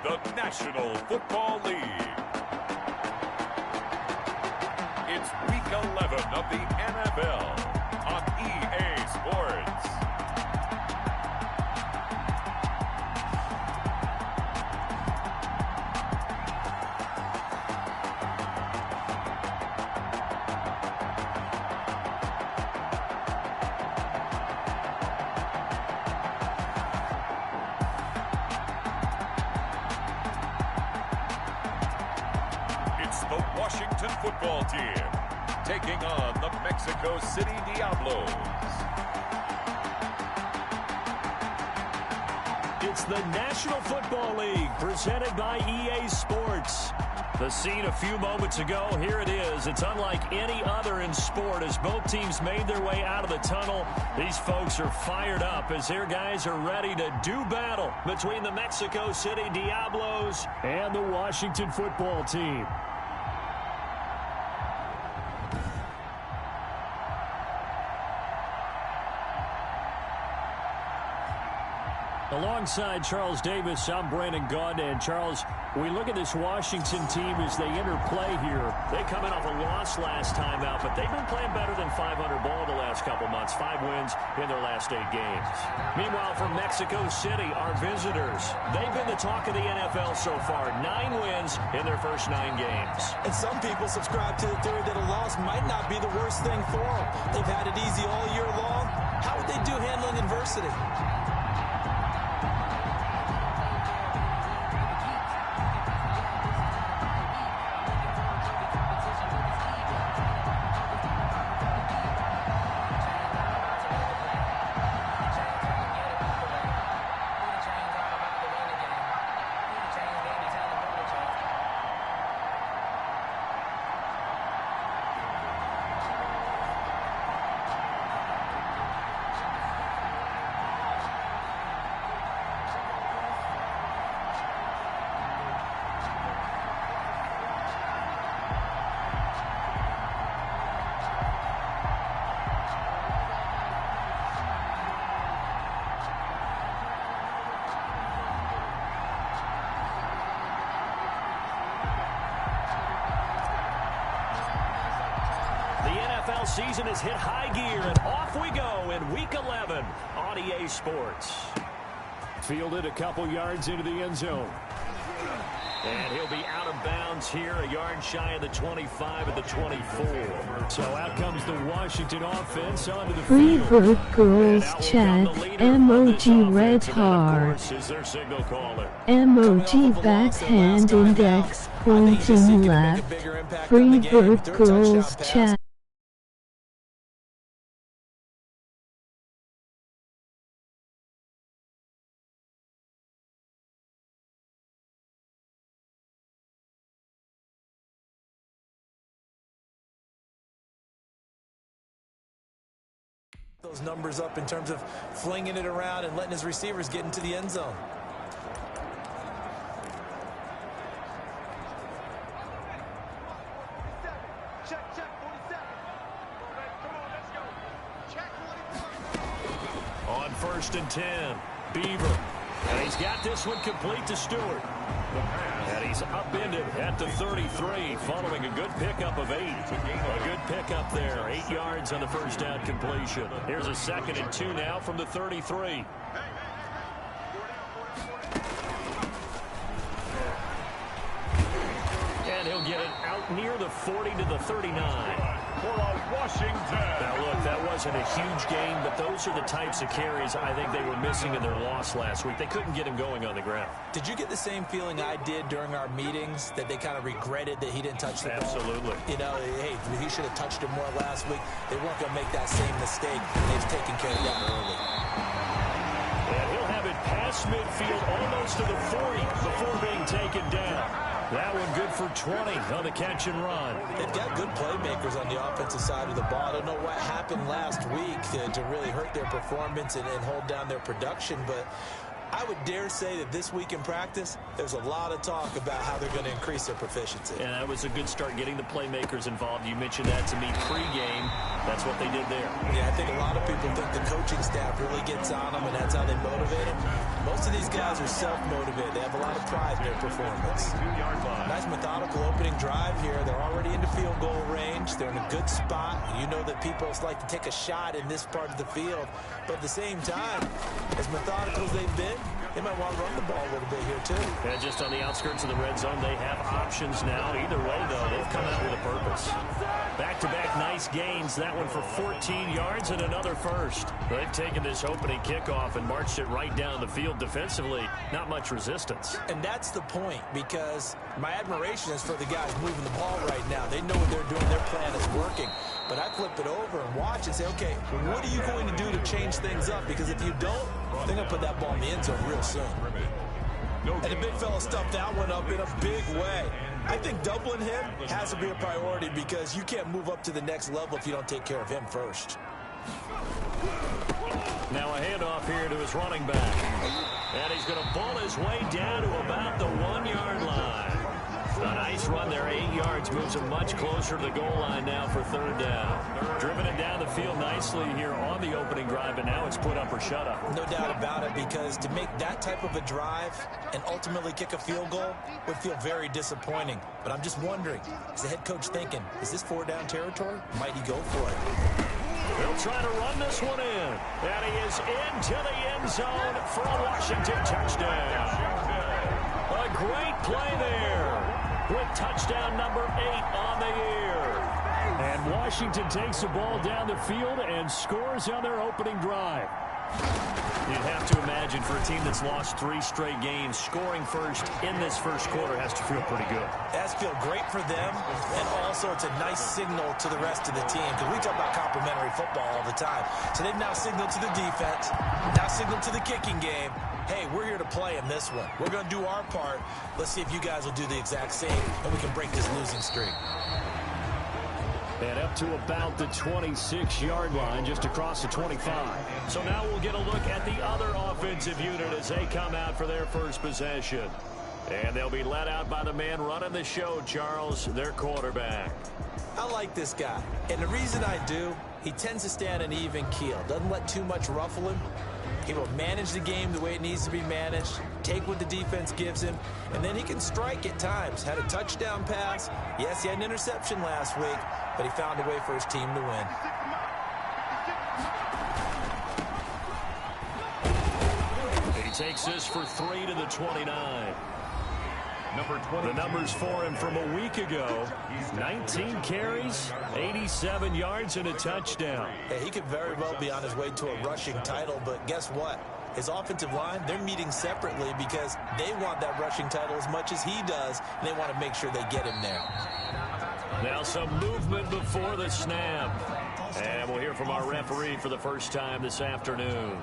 the National Football League. It's Week 11 of the NFL on EA Sports. It's the Washington football team taking on the Mexico City Diablos. It's the National Football League presented by EA Sports. The scene a few moments ago, here it is. It's unlike any other in sport as both teams made their way out of the tunnel. These folks are fired up as their guys are ready to do battle between the Mexico City Diablos and the Washington football team. Alongside Charles Davis, I'm Brandon Gaudin. And Charles, we look at this Washington team as they interplay here. They come in off a loss last time out, but they've been playing better than 500 ball the last couple months. 5 wins in their last 8 games. Meanwhile, from Mexico City, our visitors, they've been the talk of the NFL so far. 9 wins in their first 9 games. And some people subscribe to the theory that a loss might not be the worst thing for them. They've had it easy all year long. How would they do handling adversity? Season has hit high gear, and off we go in Week 11 on EA Sports. Fielded a couple yards into the end zone. And he'll be out of bounds here, a yard shy of the 25 at the 24. So out comes the Washington offense onto the field. Freebird Girls Chat, emoji red heart, emoji backhand index pointing left, Freebird Girls Chat. Those numbers up in terms of flinging it around and letting his receivers get into the end zone. On 1st and 10, Beaver. And he's got this one complete to Stewart. And he's upended at the 33 following a good pickup of 8. A good pickup there. 8 yards on the first down completion. Here's a 2nd and 2 now from the 33. And he'll get it out near the 40 to the 39. For Washington. Now, look, that wasn't a huge gain, but those are the types of carries I think they were missing in their loss last week. They couldn't get him going on the ground. Did you get the same feeling I did during our meetings, that they kind of regretted that he didn't touch the ball? Absolutely. You know, hey, he should have touched it more last week. They weren't going to make that same mistake. They've taken care of that early. And he'll have it past midfield almost to the 40 before being taken down. That one good for 20 on the catch and run. They've got good playmakers on the offensive side of the ball. I don't know what happened last week to really hurt their performance and hold down their production, but I would dare say that this week in practice, there's a lot of talk about how they're going to increase their proficiency. And that was a good start getting the playmakers involved. You mentioned that to me pregame. That's what they did there. Yeah, I think a lot of people think the coaching staff really gets on them, and that's how they motivate them. Most of these guys are self-motivated. They have a lot of pride in their performance. Nice methodical opening drive here. They're already into field goal range. They're in a good spot. You know that people like to take a shot in this part of the field. But at the same time, as methodical as they've been, they might want to run the ball a little bit here, too. And just on the outskirts of the red zone, they have options now. Either way, though, they've come out with a purpose. Back-to-back nice gains. That one for 14 yards and another first. They've taken this opening kickoff and marched it right down the field defensively. Not much resistance. And that's the point, because my admiration is for the guys moving the ball right now. They know what they're doing. Their plan is working. But I flip it over and watch and say, okay, what are you going to do to change things up? Because if you don't, they're going to put that ball in the end zone real soon. And the big fella stuffed that one up in a big way. I think doubling him has to be a priority because you can't move up to the next level if you don't take care of him first. Now a handoff here to his running back. And he's going to ball his way down to about the 1-yard line. A nice run there, 8 yards, moves him much closer to the goal line now for third down. Driven it down the field nicely here on the opening drive, and now it's put up or shut up. No doubt about it, because to make that type of a drive and ultimately kick a field goal would feel very disappointing. But I'm just wondering, is the head coach thinking, is this 4-down territory? Might he go for it? They'll try to run this one in. And he is into the end zone for a Washington touchdown. A great play there, with touchdown number 8 on the year. And Washington takes the ball down the field and scores on their opening drive. You'd have to imagine for a team that's lost 3 straight games, scoring first in this first quarter has to feel pretty good. It has to feel great for them, and also it's a nice signal to the rest of the team, because we talk about complementary football all the time. So they've now signaled to the defense, now signaled to the kicking game, hey, we're here to play in this one. We're going to do our part. Let's see if you guys will do the exact same, and we can break this losing streak. And up to about the 26-yard line, just across the 25. So now we'll get a look at the other offensive unit as they come out for their first possession. And they'll be led out by the man running the show, Charles, their quarterback. I like this guy, and the reason I do, he tends to stay on an even keel. Doesn't let too much ruffle him. He will manage the game the way it needs to be managed, take what the defense gives him, and then he can strike at times. Had a touchdown pass. Yes, he had an interception last week, but he found a way for his team to win. He takes this for 3 to the 29. The numbers for him from a week ago: 19 carries, 87 yards, and a touchdown. Yeah, he could very well be on his way to a rushing title, but guess what? His offensive line, they're meeting separately because they want that rushing title as much as he does, and they want to make sure they get him there. Now some movement before the snap. And we'll hear from our referee for the first time this afternoon.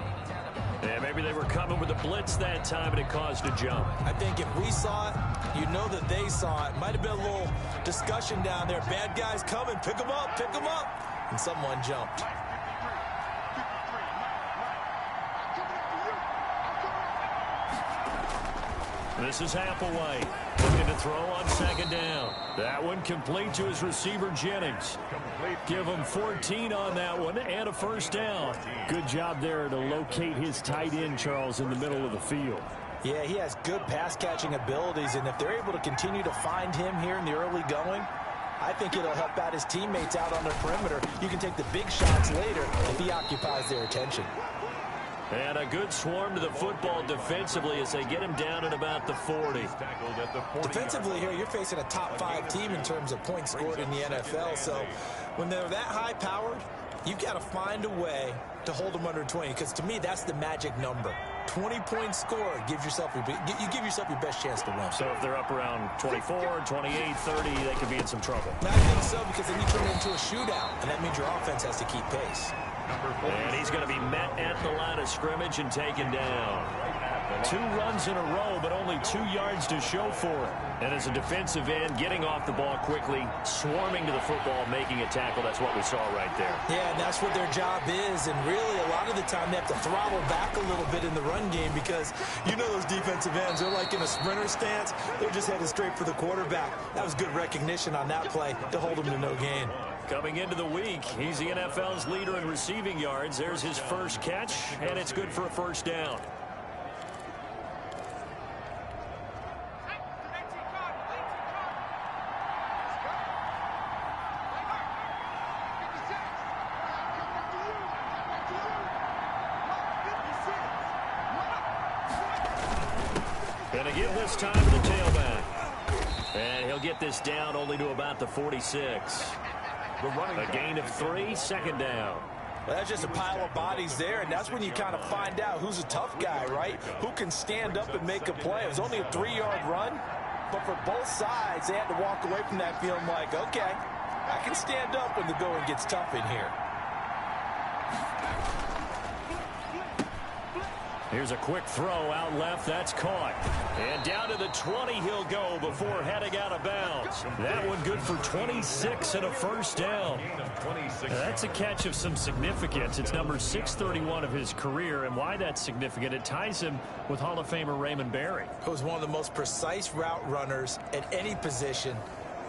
And maybe they were coming with a blitz that time and it caused a jump. I think if we saw it, you know that they saw it. Might have been a little discussion down there. Bad guys coming, pick them up, pick them up. And someone jumped. This is Applewhite looking to throw on second down. That one complete to his receiver, Jennings. Give him 14 on that one and a first down. Good job there to locate his tight end, Charles, in the middle of the field. Yeah, he has good pass-catching abilities, and if they're able to continue to find him here in the early going, I think it'll help out his teammates out on the perimeter. You can take the big shots later if he occupies their attention. And a good swarm to the football defensively as they get him down at about the 40. Defensively here, you're facing a top-5 team in terms of points scored in the NFL. So when they're that high-powered, you've got to find a way to hold them under 20. Because to me, that's the magic number. 20 points scored, you give yourself your best chance to win. So if they're up around 24, 28, 30, they could be in some trouble. I think so, because then you turn it into a shootout, and that means your offense has to keep pace. And he's going to be met at the line of scrimmage and taken down. 2 runs in a row, but only 2 yards to show for it. And as a defensive end, getting off the ball quickly, swarming to the football, making a tackle, that's what we saw right there. Yeah, and that's what their job is. And really, a lot of the time, they have to throttle back a little bit in the run game because you know those defensive ends, they're like in a sprinter stance. They're just headed straight for the quarterback. That was good recognition on that play to hold them to no gain. Coming into the week, he's the NFL's leader in receiving yards. There's his first catch, and it's good for a first down. Going to give this time to the tailback. And he'll get this down only to about the 46. A gain of 3, second down. Well, that's just a pile of bodies there, and that's when you kind of find out who's a tough guy, right? Who can stand up and make a play. It was only a 3-yard run, but for both sides, they had to walk away from that feeling like, okay, I can stand up when the going gets tough in here. Here's a quick throw out left. That's caught. And down to the 20 he'll go before heading out of bounds. That one good for 26 and a first down. That's a catch of some significance. It's number 631 of his career, and why that's significant, it ties him with Hall of Famer Raymond Berry. He was one of the most precise route runners at any position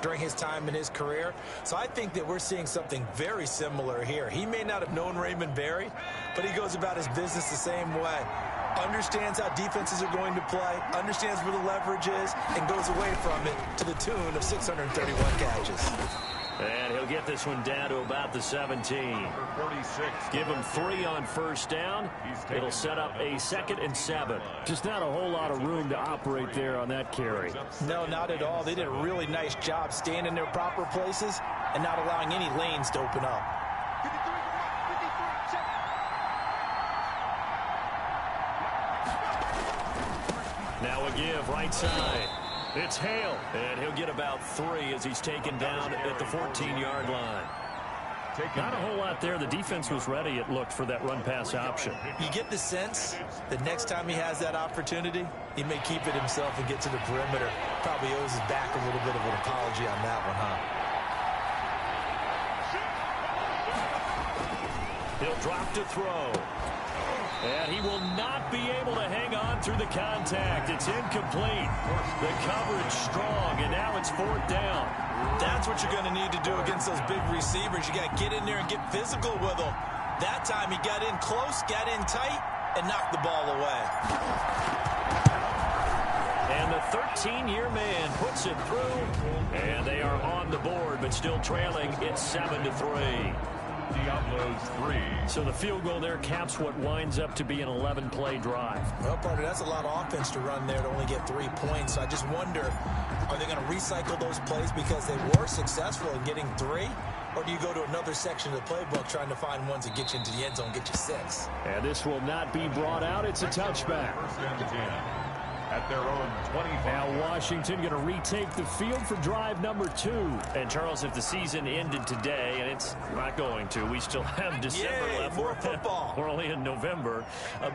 during his time in his career. So I think that we're seeing something very similar here. He may not have known Raymond Berry, but he goes about his business the same way. Understands how defenses are going to play, understands where the leverage is, and goes away from it to the tune of 631 catches. And he'll get this one down to about the 17. Give him 3 on first down. It'll set up a 2nd and 7. Just not a whole lot of room to operate there on that carry. No, not at all. They did a really nice job staying in their proper places and not allowing any lanes to open up. Now a give right side. It's Hale, and he'll get about 3 as he's taken down at the 14-yard line. Not a whole lot there. The defense was ready, it looked, for that run-pass option. You get the sense that next time he has that opportunity, he may keep it himself and get to the perimeter. Probably owes his back a little bit of an apology on that one, huh? He'll drop to throw. And he will not be able to hang on through the contact. It's incomplete. The coverage strong, and now it's 4th down. That's what you're going to need to do against those big receivers. You got to get in there and get physical with them. That time he got in close, got in tight, and knocked the ball away. And the 13-year man puts it through, and they are on the board, but still trailing. It's 7-3. Diablos 3. So the field goal there caps what winds up to be an 11-play drive. Well, partner, that's a lot of offense to run there to only get 3 points. So I just wonder, are they going to recycle those plays because they were successful in getting 3? Or do you go to another section of the playbook trying to find ones that get you into the end zone, get you 6? And this will not be brought out. It's a touchback. First and 10. At their own 25. Now Washington going to retake the field for drive number 2. And Charles, if the season ended today, and it's not going to, we still have December left. More football. We're only in November,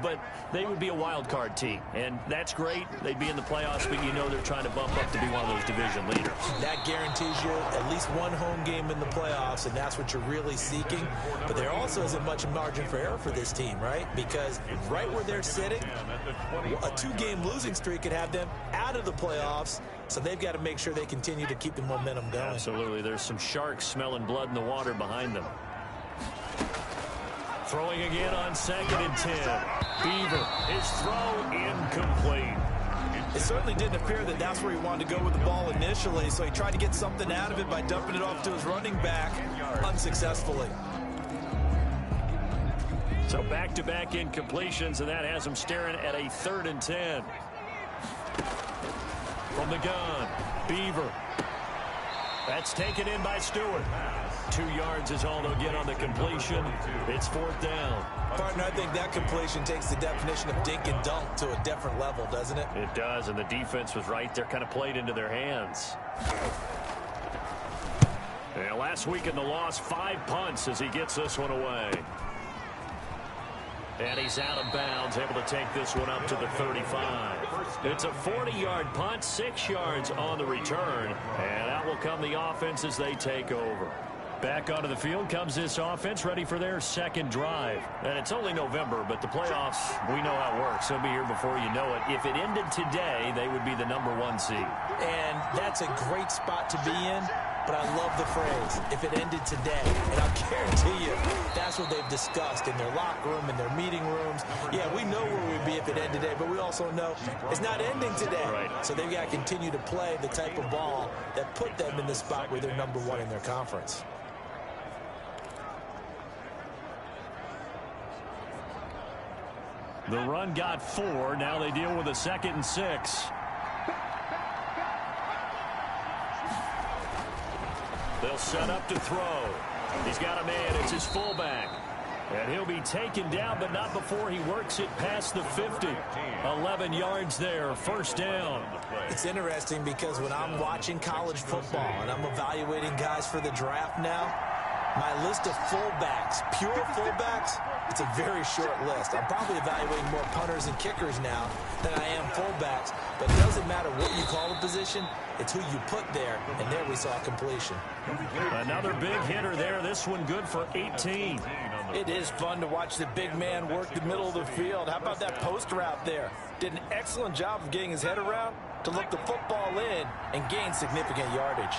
but they would be a wild card team, and that's great. They'd be in the playoffs, but you know they're trying to bump up to be one of those division leaders. That guarantees you at least one home game in the playoffs, and that's what you're really seeking. But there also isn't much margin for error for this team, right? Because right where they're sitting, a 2-game losing streak could have them out of the playoffs, so they've got to make sure they continue to keep the momentum going. Absolutely. There's some sharks smelling blood in the water behind them. Throwing again on 2nd and 10. Beaver, his throw incomplete. It certainly didn't appear that that's where he wanted to go with the ball initially, so he tried to get something out of it by dumping it off to his running back unsuccessfully. So back-to-back incompletions, and that has him staring at a 3rd and 10. From the gun, Beaver. That's taken in by Stewart. 2 yards is all they'll get on the completion. It's 4th down. Partner, I think that completion takes the definition of dink and dunk to a different level, doesn't it? It does, and the defense was right there, kind of played into their hands. And last week in the loss, 5 punts as he gets this one away. And he's out of bounds, able to take this one up to the 35. It's a 40-yard punt, 6 yards on the return. And out will come the offense as they take over. Back onto the field comes this offense, ready for their 2nd drive. And it's only November, but the playoffs, we know how it works. They'll be here before you know it. If it ended today, they would be the number 1 seed. And that's a great spot to be in but I love the phrase, if it ended today. And I'll guarantee you, that's what they've discussed in their locker room, in their meeting rooms. Yeah, we know where we'd be if it ended today, but we also know it's not ending today. Right. So they've got to continue to play the type of ball that put them in the spot where they're number one in their conference. The run got 4. Now they deal with a 2nd and 6. They'll set up to throw. He's got a man. It's his fullback. And he'll be taken down, but not before he works it past the 50. 11 yards there. First down. It's interesting because when I'm watching college football and I'm evaluating guys for the draft now, my list of fullbacks, pure fullbacks, it's a very short list. I'm probably evaluating more punters and kickers now than I am fullbacks. But it doesn't matter what you call the position. It's who you put there. And there we saw completion. Another big hitter there. This one good for 18. It is fun to watch the big man work the middle of the field. How about that post route there? Did an excellent job of getting his head around to look the football in and gain significant yardage.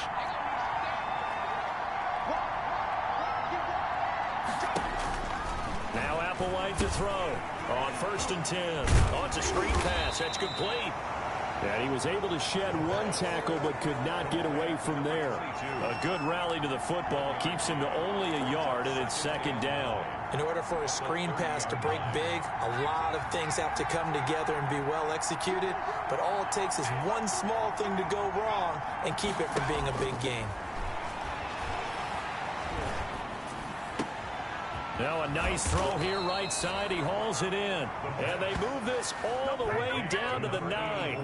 Now Applewhite to throw on 1st and 10. Oh, it's a screen pass. That's complete. And he was able to shed one tackle but could not get away from there. A good rally to the football keeps him to only a yard, and it's 2nd down. In order for a screen pass to break big, a lot of things have to come together and be well executed. But all it takes is one small thing to go wrong and keep it from being a big gain. Now a nice throw here right side. He hauls it in. And they move this all the way down to the 9.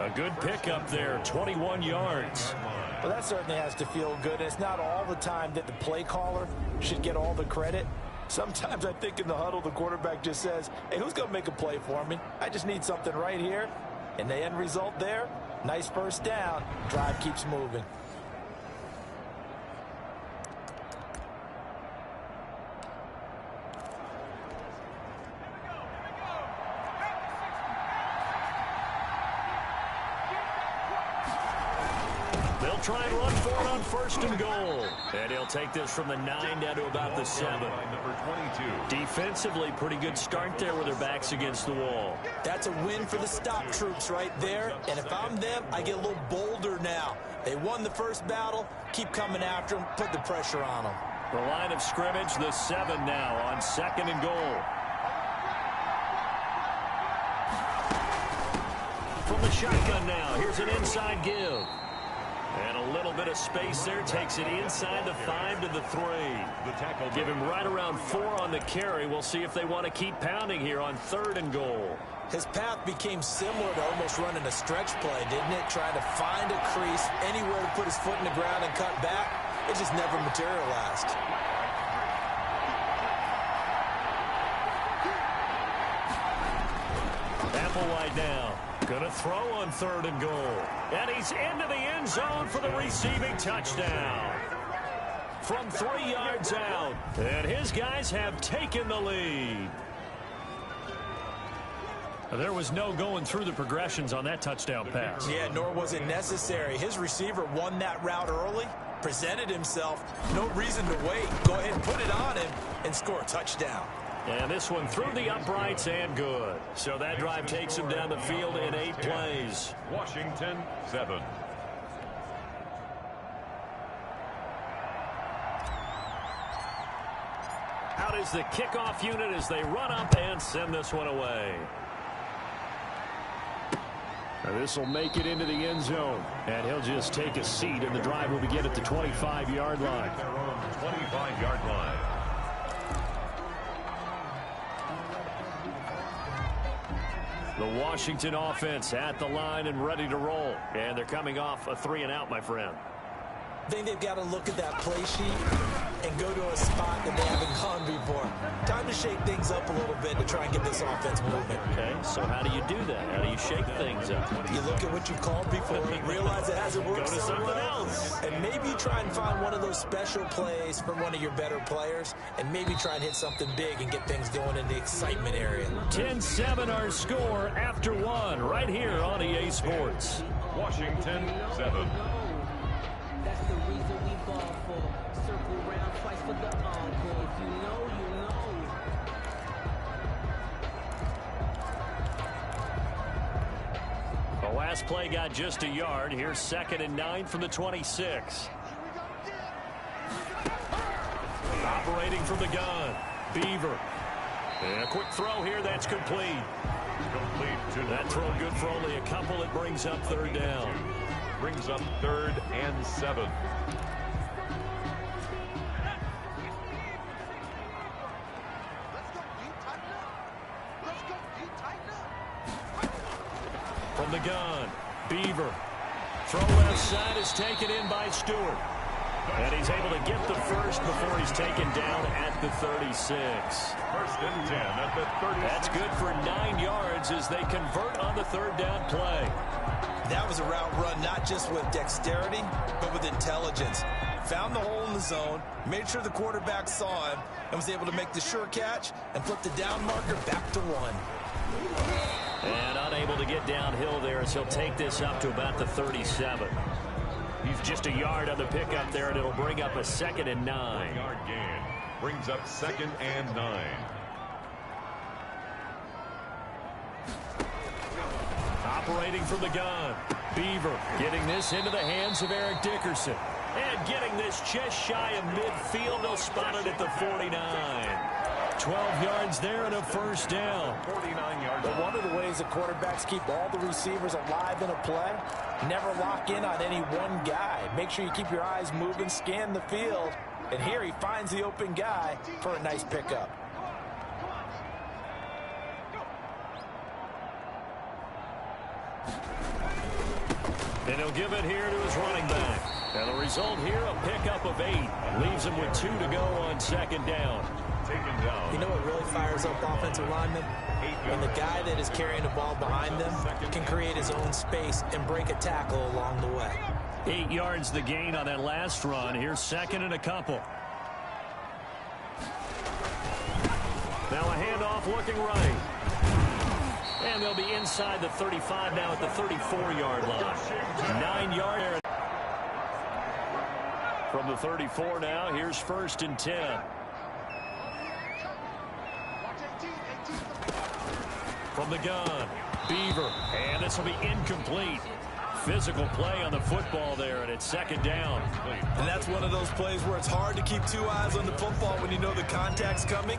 A good pickup there, 21 yards. Well, that certainly has to feel good. It's not all the time that the play caller should get all the credit. Sometimes I think in the huddle, the quarterback just says, hey, who's going to make a play for me? I just need something right here. And the end result there, nice first down. Drive keeps moving. They'll try and run for it on 1st and goal. And he'll take this from the 9 down to about the 7. Defensively, pretty good start there with their backs against the wall. That's a win for the stop troops right there. And if I'm them, I get a little bolder now. They won the first battle. Keep coming after them. Put the pressure on them. The line of scrimmage, the 7 now on 2nd and goal. From the shotgun now, here's an inside give. And a little bit of space there, takes it inside the 5 to the 3. Give him right around 4 on the carry. We'll see if they want to keep pounding here on 3rd and goal. His path became similar to almost running a stretch play, didn't it? Trying to find a crease, anywhere to put his foot in the ground and cut back. It just never materialized. Applewhite now. Going to throw on 3rd and goal. And he's into the end zone for the receiving touchdown. From 3 yards out. And his guys have taken the lead. There was no going through the progressions on that touchdown pass. Yeah, nor was it necessary. His receiver won that route early, presented himself. No reason to wait. Go ahead and put it on him and score a touchdown. And this one through the uprights and good. So that drive takes him down the field in 8 plays. Washington 7. Out is the kickoff unit as they run up and send this one away. This will make it into the end zone. And he'll just take a seat, and the drive will begin at the 25-yard line. 25-yard line. The Washington offense at the line and ready to roll. And they're coming off a 3-and-out, my friend. I think they've got to look at that play sheet and go to a spot that they haven't gone before. Time to shake things up a little bit to try and get this offense moving. Okay, so how do you do that? How do you shake things up? You look at what you called before, realize it hasn't worked Go to so something well, else. and maybe try and find one of those special plays from one of your better players, and maybe try and hit something big and get things going in the excitement area. 10-7 our score after 1 right here on EA Sports. Washington 7. for the encore. If you know, you know. The last play got just a yard. Here's 2nd and 9 from the 26. Operating from the gun, Beaver. And a quick throw here, that's complete. That throw good for only a couple. It brings up 3rd down. Brings up 3rd and 7. From the gun, Beaver. Throw left side is taken in by Stewart. And he's able to get the first before he's taken down at the 36. 1st and 10 at the 36. That's good for 9 yards as they convert on the 3rd down play. That was a route run not just with dexterity, but with intelligence. Found the hole in the zone, made sure the quarterback saw him, and was able to make the sure catch and flip the down marker back to 1. And unable to get downhill there as he'll take this up to about the 37. He's just a yard on the pickup there, and it'll bring up a 2nd and 9. 1-yard gain. Brings up 2nd and 9. Operating from the gun, Beaver getting this into the hands of Eric Dickerson. And getting this just shy of midfield. They'll spot it at the 49. 12 yards there and a 1st down. 49 yards. But one of the ways the quarterbacks keep all the receivers alive in a play, never lock in on any one guy. Make sure you keep your eyes moving, scan the field. And here he finds the open guy for a nice pickup. And he'll give it here to his running back. And the result here, a pickup of 8. Leaves him with 2 to go on 2nd down. Taken down. You know what really fires up offensive linemen? When the guy that is carrying the ball behind them can create his own space and break a tackle along the way. 8 yards the gain on that last run. Here's 2nd and a couple. Now a handoff looking right. And they'll be inside the 35 now at the 34-yard line. 9 yards. From the 34 now, here's 1st and 10. From the gun, Beaver. And this will be incomplete. Physical play on the football there, and it's 2nd down. And that's one of those plays where it's hard to keep 2 eyes on the football when you know the contact's coming,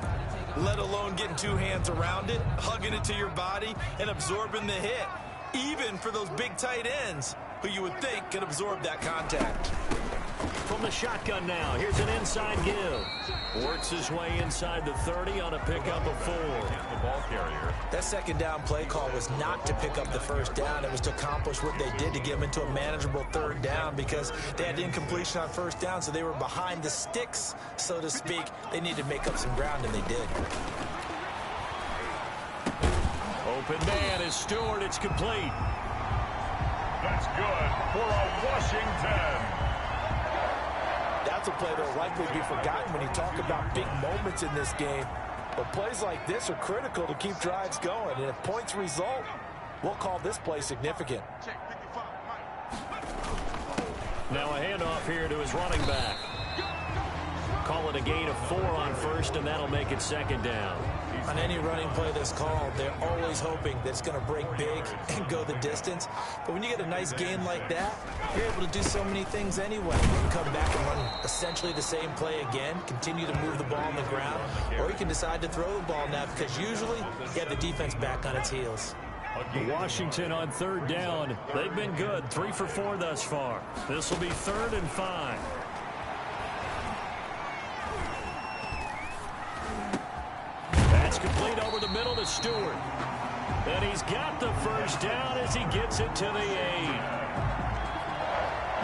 let alone getting 2 hands around it, hugging it to your body, and absorbing the hit. Even for those big tight ends who you would think could absorb that contact. From the shotgun now, here's an inside give. Works his way inside the 30 on a pickup of 4. The ball carrier. That 2nd down play call was not to pick up the 1st down. It was to accomplish what they did to get them into a manageable 3rd down because they had incompletion on 1st down, so they were behind the sticks, so to speak. They needed to make up some ground, and they did. Open man is Stewart. It's complete. That's good for a Washington. That's a play that will likely be forgotten when you talk about big moments in this game. But plays like this are critical to keep drives going. And if points result, we'll call this play significant. Now a handoff here to his running back. Call it a gain of 4 on 1st, and that'll make it 2nd down. On any running play that's called, they're always hoping that it's going to break big and go the distance. But when you get a nice gain like that, you're able to do so many things anyway. You can come back and run essentially the same play again, continue to move the ball on the ground, or you can decide to throw the ball now because usually you have the defense back on its heels. Washington on 3rd down. They've been good, 3 for 4 thus far. This will be 3rd and 5. That's complete over the middle to Stewart. And he's got the 1st down as he gets it to the 8.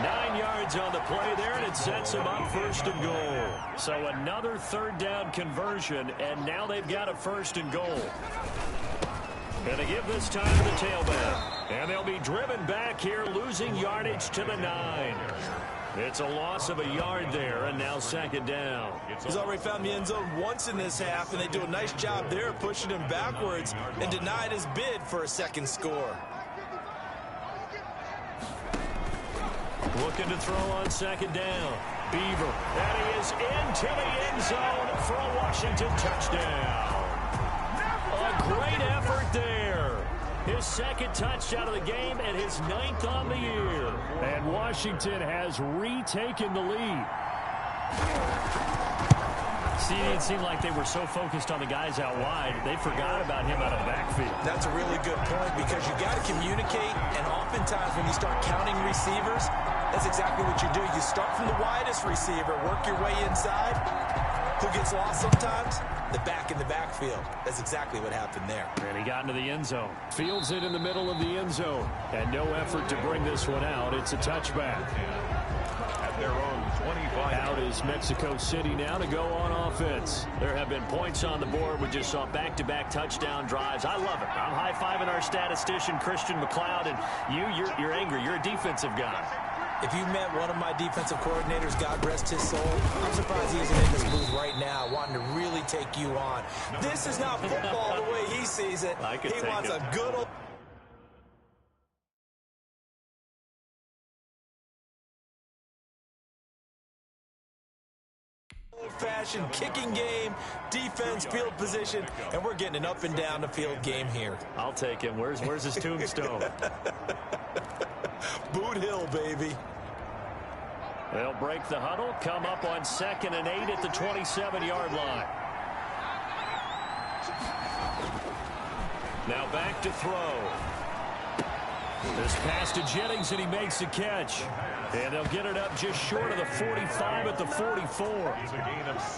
9 yards on the play there, and it sets him up 1st and goal. So another 3rd down conversion, and now they've got a 1st and goal. And they give this time to the tailback. And they'll be driven back here, losing yardage to the 9. It's a loss of a yard there, and now 2nd down. He's already found the end zone once in this half, and they do a nice job there pushing him backwards and denied his bid for a 2nd score. Looking to throw on 2nd down. Beaver, and he is into the end zone for a Washington touchdown. A great effort there. His second touchdown of the game and his 9th on the year. And Washington has retaken the lead. See, it seemed like they were so focused on the guys out wide, they forgot about him out of the backfield. That's a really good point because you got to communicate, and oftentimes when you start counting receivers, that's exactly what you do. You start from the widest receiver, work your way inside. Who gets lost sometimes? The back in the backfield. That's exactly what happened there. And he got into the end zone. Fields it in the middle of the end zone. And no effort to bring this one out. It's a touchback. At their own 25. Out is Mexico City now to go on offense. There have been points on the board. We just saw back-to-back touchdown drives. I love it. I'm high-fiving our statistician, Christian McLeod, and you're angry. You're a defensive guy. If you met one of my defensive coordinators, God rest his soul, I'm surprised he isn't in this booth right now wanting to really take you on. This is not football the way he sees it. He wants a good old... old-fashioned kicking game, defense, field position, and we're getting an up and down the field game here. I'll take him. Where's his tombstone? Boot Hill, baby. They'll break the huddle, come up on 2nd and 8 at the 27-yard line. Now back to throw. This pass to Jennings, and he makes the catch. And they'll get it up just short of the 45 at the 44.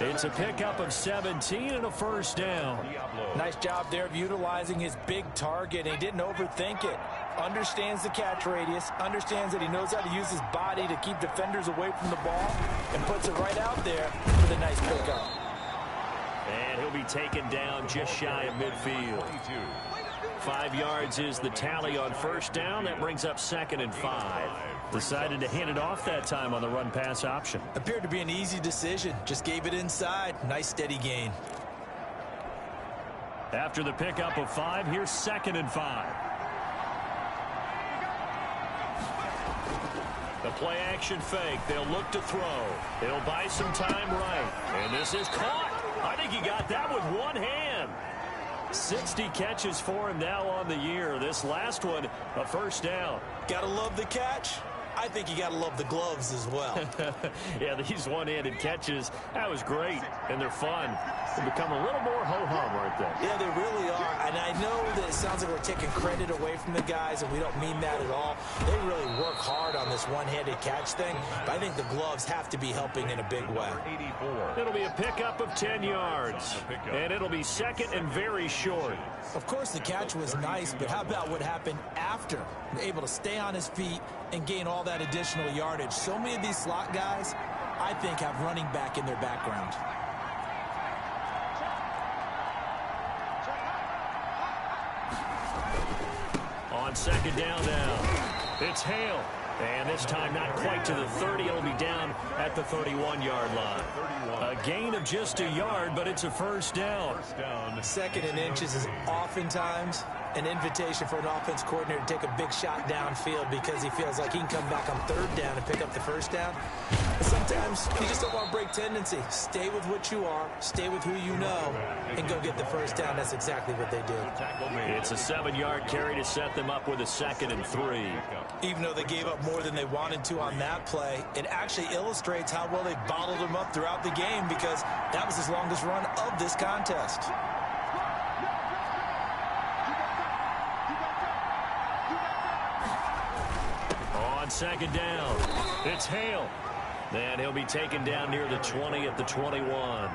It's a pickup of 17 and a first down. Nice job there of utilizing his big target. He didn't overthink it. Understands the catch radius, understands that he knows how to use his body to keep defenders away from the ball, and puts it right out there for the nice pickup. And he'll be taken down just shy of midfield. 5 yards is the tally on first down. That brings up 2nd and 5. Decided to hand it off that time on the run-pass option. Appeared to be an easy decision. Just gave it inside. Nice steady gain. After the pickup of 5, here's 2nd and 5. The play-action fake. They'll look to throw. They'll buy some time right. And this is caught. I think he got that with one hand. 60 catches for him now on the year. This last one, a first down. Gotta love the catch. I think you got to love the gloves as well. Yeah, these one-handed catches, that was great, and they're fun. They become a little more ho-hum, aren't they? Yeah, they really are. And I know that it sounds like we're taking credit away from the guys, and we don't mean that at all. They really work hard on this one-handed catch thing, but I think the gloves have to be helping in a big way. It'll be a pickup of 10 yards, and it'll be second and very short. Of course, the catch was nice, but how about what happened after? Able to stay on his feet and gain all that additional yardage. So many of these slot guys, I think, have running back in their background. On second down now, it's Hale. And this time not quite to the 30. It'll be down at the 31-yard line. A gain of just a yard, but it's a first down. Second and inches is oftentimes an invitation for an offense coordinator to take a big shot downfield because he feels like he can come back on third down and pick up the first down. But sometimes you just don't want to break tendency. Stay with what you are, stay with who you know, and go get the first down. That's exactly what they did. It's a 7-yard carry to set them up with a 2nd and 3. Even though they gave up more than they wanted to on that play, it actually illustrates how well they bottled them up throughout the game because that was his longest run of this contest. On second down, it's Hale. And he'll be taken down near the 20 at the 21.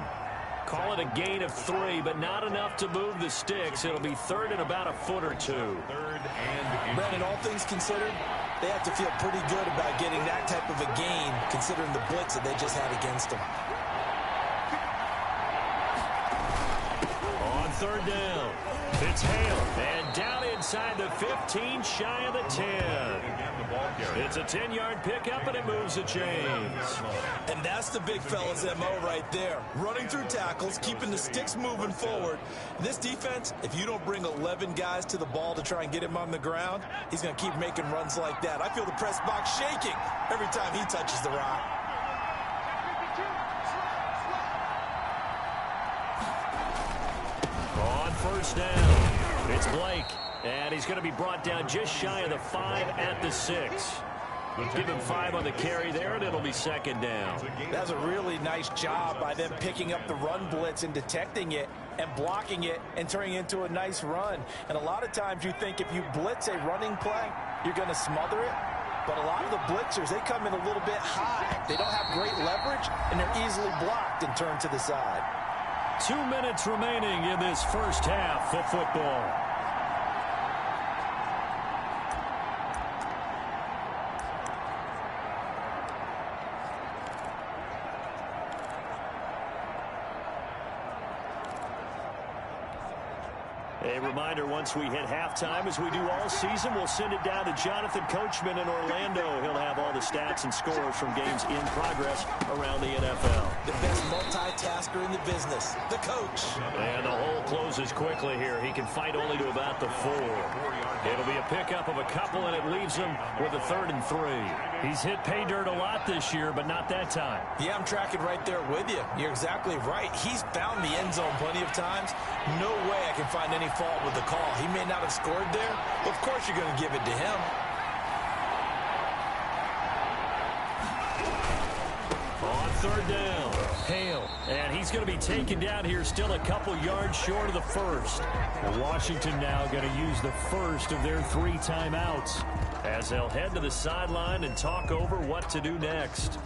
Call it a gain of 3, but not enough to move the sticks. It'll be third and about a foot or two. Brandon, all things considered, they have to feel pretty good about getting that type of a gain, considering the blitz that they just had against them. On third down, it's Hale. And down inside the 15, shy of the 10. It's a 10-yard pickup, and it moves the chains. And that's the big fella's MO right there. Running through tackles, keeping the sticks moving forward. This defense, if you don't bring 11 guys to the ball to try and get him on the ground, he's going to keep making runs like that. I feel the press box shaking every time he touches the rock. On first down, it's Blake. And he's going to be brought down just shy of the 5 at the 6. Give him 5 on the carry there, and it'll be second down. That's a really nice job by them picking up the run blitz and detecting it and blocking it and turning it into a nice run. And a lot of times you think if you blitz a running play, you're going to smother it. But a lot of the blitzers, they come in a little bit high. They don't have great leverage, and they're easily blocked and turned to the side. 2 minutes remaining in this first half of football. A reminder, once we hit halftime, as we do all season, we'll send it down to Jonathan Coachman in Orlando. He'll have all the stats and scores from games in progress around the NFL. The best multitasker in the business, the coach. And the hole closes quickly here. He can fight only to about the 4. It'll be a pickup of a couple, and it leaves him with a 3rd and 3. He's hit pay dirt a lot this year, but not that time. Yeah, I'm tracking right there with you. You're exactly right. He's found the end zone plenty of times. No way I can find any fault with the call. He may not have scored there, but of course you're going to give it to him. On 3rd down, Hale. And he's going to be taken down here still a couple yards short of the 1st. Washington now going to use the first of their 3 timeouts as they'll head to the sideline and talk over what to do next.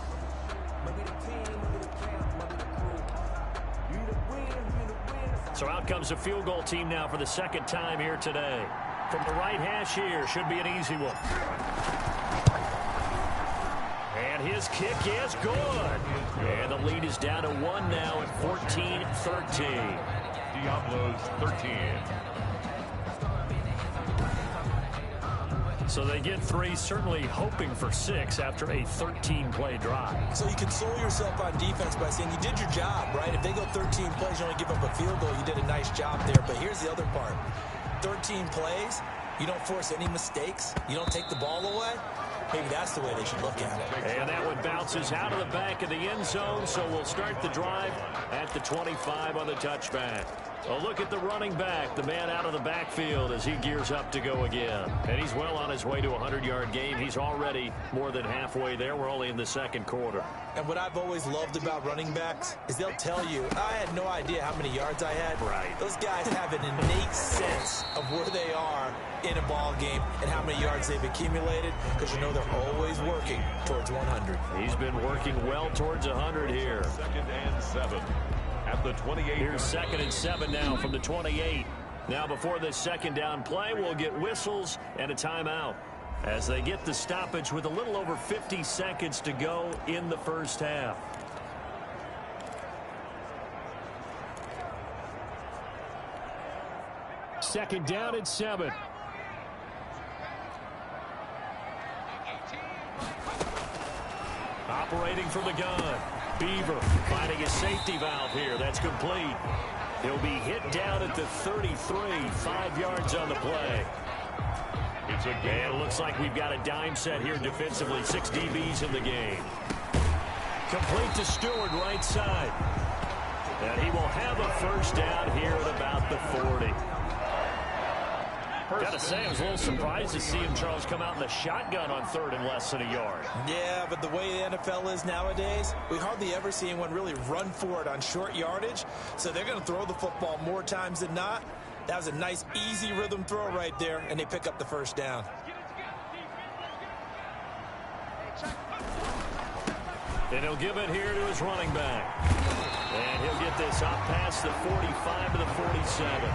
So out comes the field goal team now for the 2nd time here today. From the right hash here, should be an easy one. And his kick is good. And the lead is down to 1 now at 14-13. Diablos 13. So they get 3, certainly hoping for 6 after a 13-play drive. So you console yourself on defense by saying you did your job, right? If they go 13 plays, you only give up a field goal, you did a nice job there. But here's the other part. 13 plays, you don't force any mistakes, you don't take the ball away. Maybe that's the way they should look at it. And that one bounces out of the back of the end zone, so we'll start the drive at the 25 on the touchback. A look at the running back, the man out of the backfield as he gears up to go again. And he's well on his way to a 100-yard game. He's already more than halfway there. We're only in the 2nd quarter. And what I've always loved about running backs is they'll tell you, I had no idea how many yards I had. Right. Those guys have an innate sense of where they are in a ball game and how many yards they've accumulated, because you know they're always working towards 100. He's been working well towards 100 here. 2nd and 7 at the 28. Here's 2nd and 7 now from the 28. Now before this 2nd down play, we'll get whistles and a timeout as they get the stoppage with a little over 50 seconds to go in the first half. Second down and 7. Operating from the gun. Beaver finding his safety valve here. That's complete. He'll be hit down at the 33, 5 yards on the play. And it looks like we've got a dime set here defensively. 6 DBs in the game. Complete to Stewart, right side. And he will have a first down here at about the 40. Gotta say, I was a little surprised to see him, Charles, come out in the shotgun on 3rd and less than a yard. Yeah, but the way the NFL is nowadays, we hardly ever see anyone really run for it on short yardage. So they're going to throw the football more times than not. That was a nice, easy rhythm throw right there, and they pick up the first down. And he'll give it here to his running back. And he'll get this up past the 45 to the 47.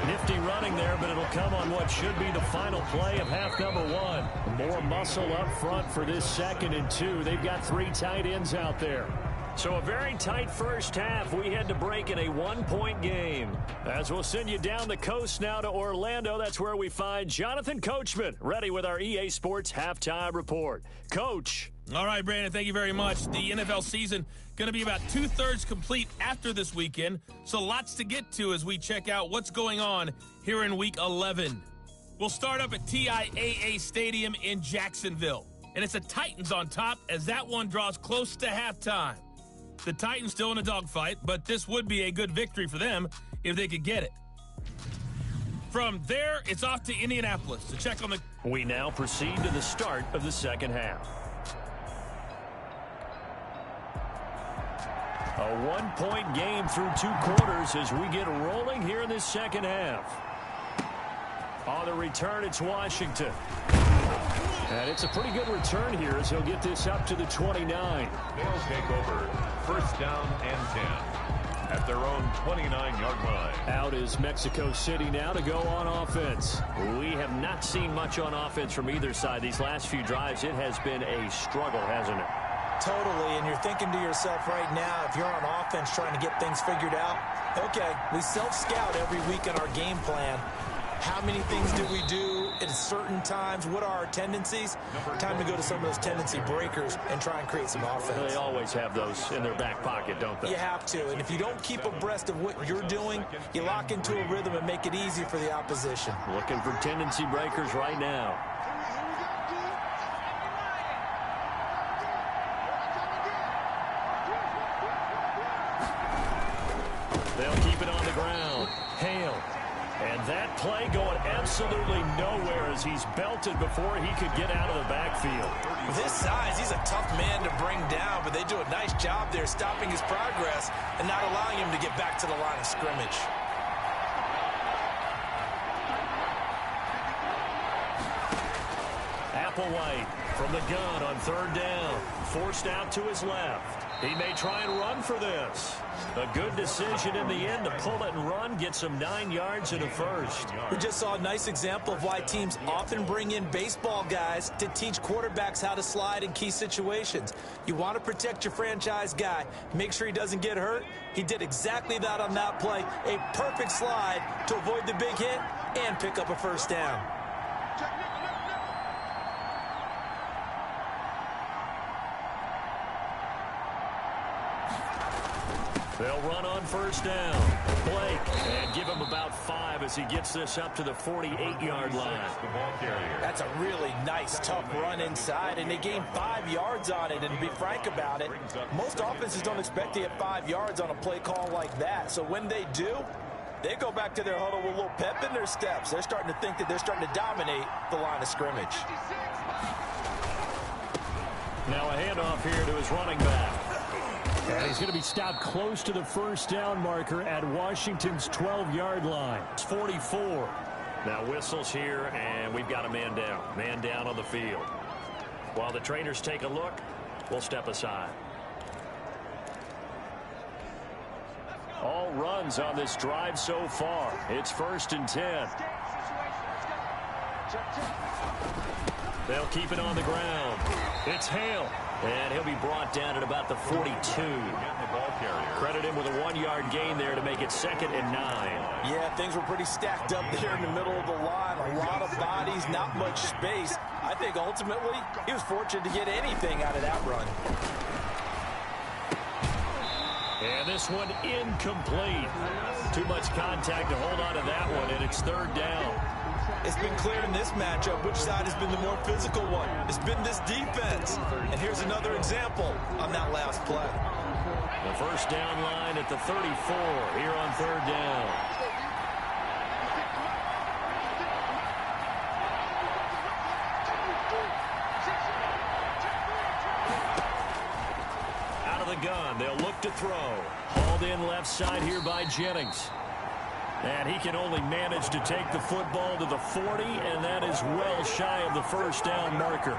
Nifty running there, but it'll come on what should be the final play of half number 1. More muscle up front for this 2nd and 2. They've got 3 tight ends out there. So a very tight first half. We head to break in a 1-point game. As we'll send you down the coast now to Orlando. That's where we find Jonathan Coachman, ready with our EA Sports Halftime Report. Coach. All right, Brandon, thank you very much. The NFL season going to be about 2/3 complete after this weekend, so lots to get to as we check out what's going on here in Week 11. We'll start up at TIAA Stadium in Jacksonville, and it's the Titans on top as that one draws close to halftime. The Titans still in a dogfight, but this would be a good victory for them if they could get it. From there, it's off to Indianapolis to check on the... We now proceed to the start of the second half. A one-point game through 2 quarters as we get rolling here in this second half. On the return, it's Washington. And it's a pretty good return here as he'll get this up to the 29. They'll take over. First down and 10 at their own 29-yard line. Out is Mexico City now to go on offense. We have not seen much on offense from either side. These last few drives, it has been a struggle, hasn't it? Totally, and you're thinking to yourself right now, if you're on offense trying to get things figured out, okay, we self-scout every week in our game plan. How many things do we do at certain times? What are our tendencies? Time to go to some of those tendency breakers and try and create some offense. They always have those in their back pocket, don't they? You have to, and if you don't keep abreast of what you're doing, you lock into a rhythm and make it easy for the opposition. Looking for tendency breakers right now. They'll keep it on the ground. Hale. And that play going absolutely nowhere as he's belted before he could get out of the backfield. With his size, he's a tough man to bring down, but they do a nice job there stopping his progress and not allowing him to get back to the line of scrimmage. Applewhite from the gun on third down. Forced out to his left. He may try and run for this. A good decision in the end to pull it and run, get some 9 yards and a first. We just saw a nice example of why teams often bring in baseball guys to teach quarterbacks how to slide in key situations. You want to protect your franchise guy. Make sure he doesn't get hurt. He did exactly that on that play. A perfect slide to avoid the big hit and pick up a first down. They'll run on first down. Blake, and give him about 5 as he gets this up to the 48-yard line. That's a really nice, tough run inside, and they gained 5 yards on it. And to be frank about it, most offenses don't expect to get 5 yards on a play call like that. So when they do, they go back to their huddle with a little pep in their steps. They're starting to think that they're starting to dominate the line of scrimmage. Now a handoff here to his running back. And he's going to be stopped close to the first down marker at Washington's 12-yard line. It's 44. Now whistles here, and we've got a man down. Man down on the field. While the trainers take a look, we'll step aside. All runs on this drive so far. It's 1st and 10. They'll keep it on the ground. It's Hale. And he'll be brought down at about the 42. Credit him with a 1-yard gain there to make it 2nd and 9. Yeah, things were pretty stacked up there in the middle of the line. A lot of bodies, not much space. I think ultimately he was fortunate to get anything out of that run. And this one incomplete. Too much contact to hold on to that one, and it's 3rd down. It's been clear in this matchup which side has been the more physical one. It's been this defense. And here's another example on that last play. The first down line at the 34 here on 3rd down. Out of the gun, they'll look to throw. Hauled in left side here by Jennings. And he can only manage to take the football to the 40, and that is well shy of the first down marker.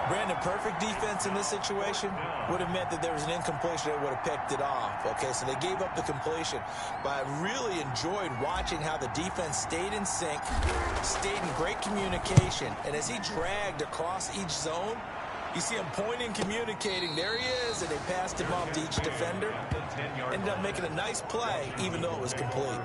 Brandon, perfect defense in this situation would have meant that there was an incompletion that would have picked it off. Okay, so they gave up the completion. But I really enjoyed watching how the defense stayed in sync, stayed in great communication. And as he dragged across each zone, you see him pointing, communicating. There he is, and they passed him off to each defender. Ended up making a nice play, even though it was complete.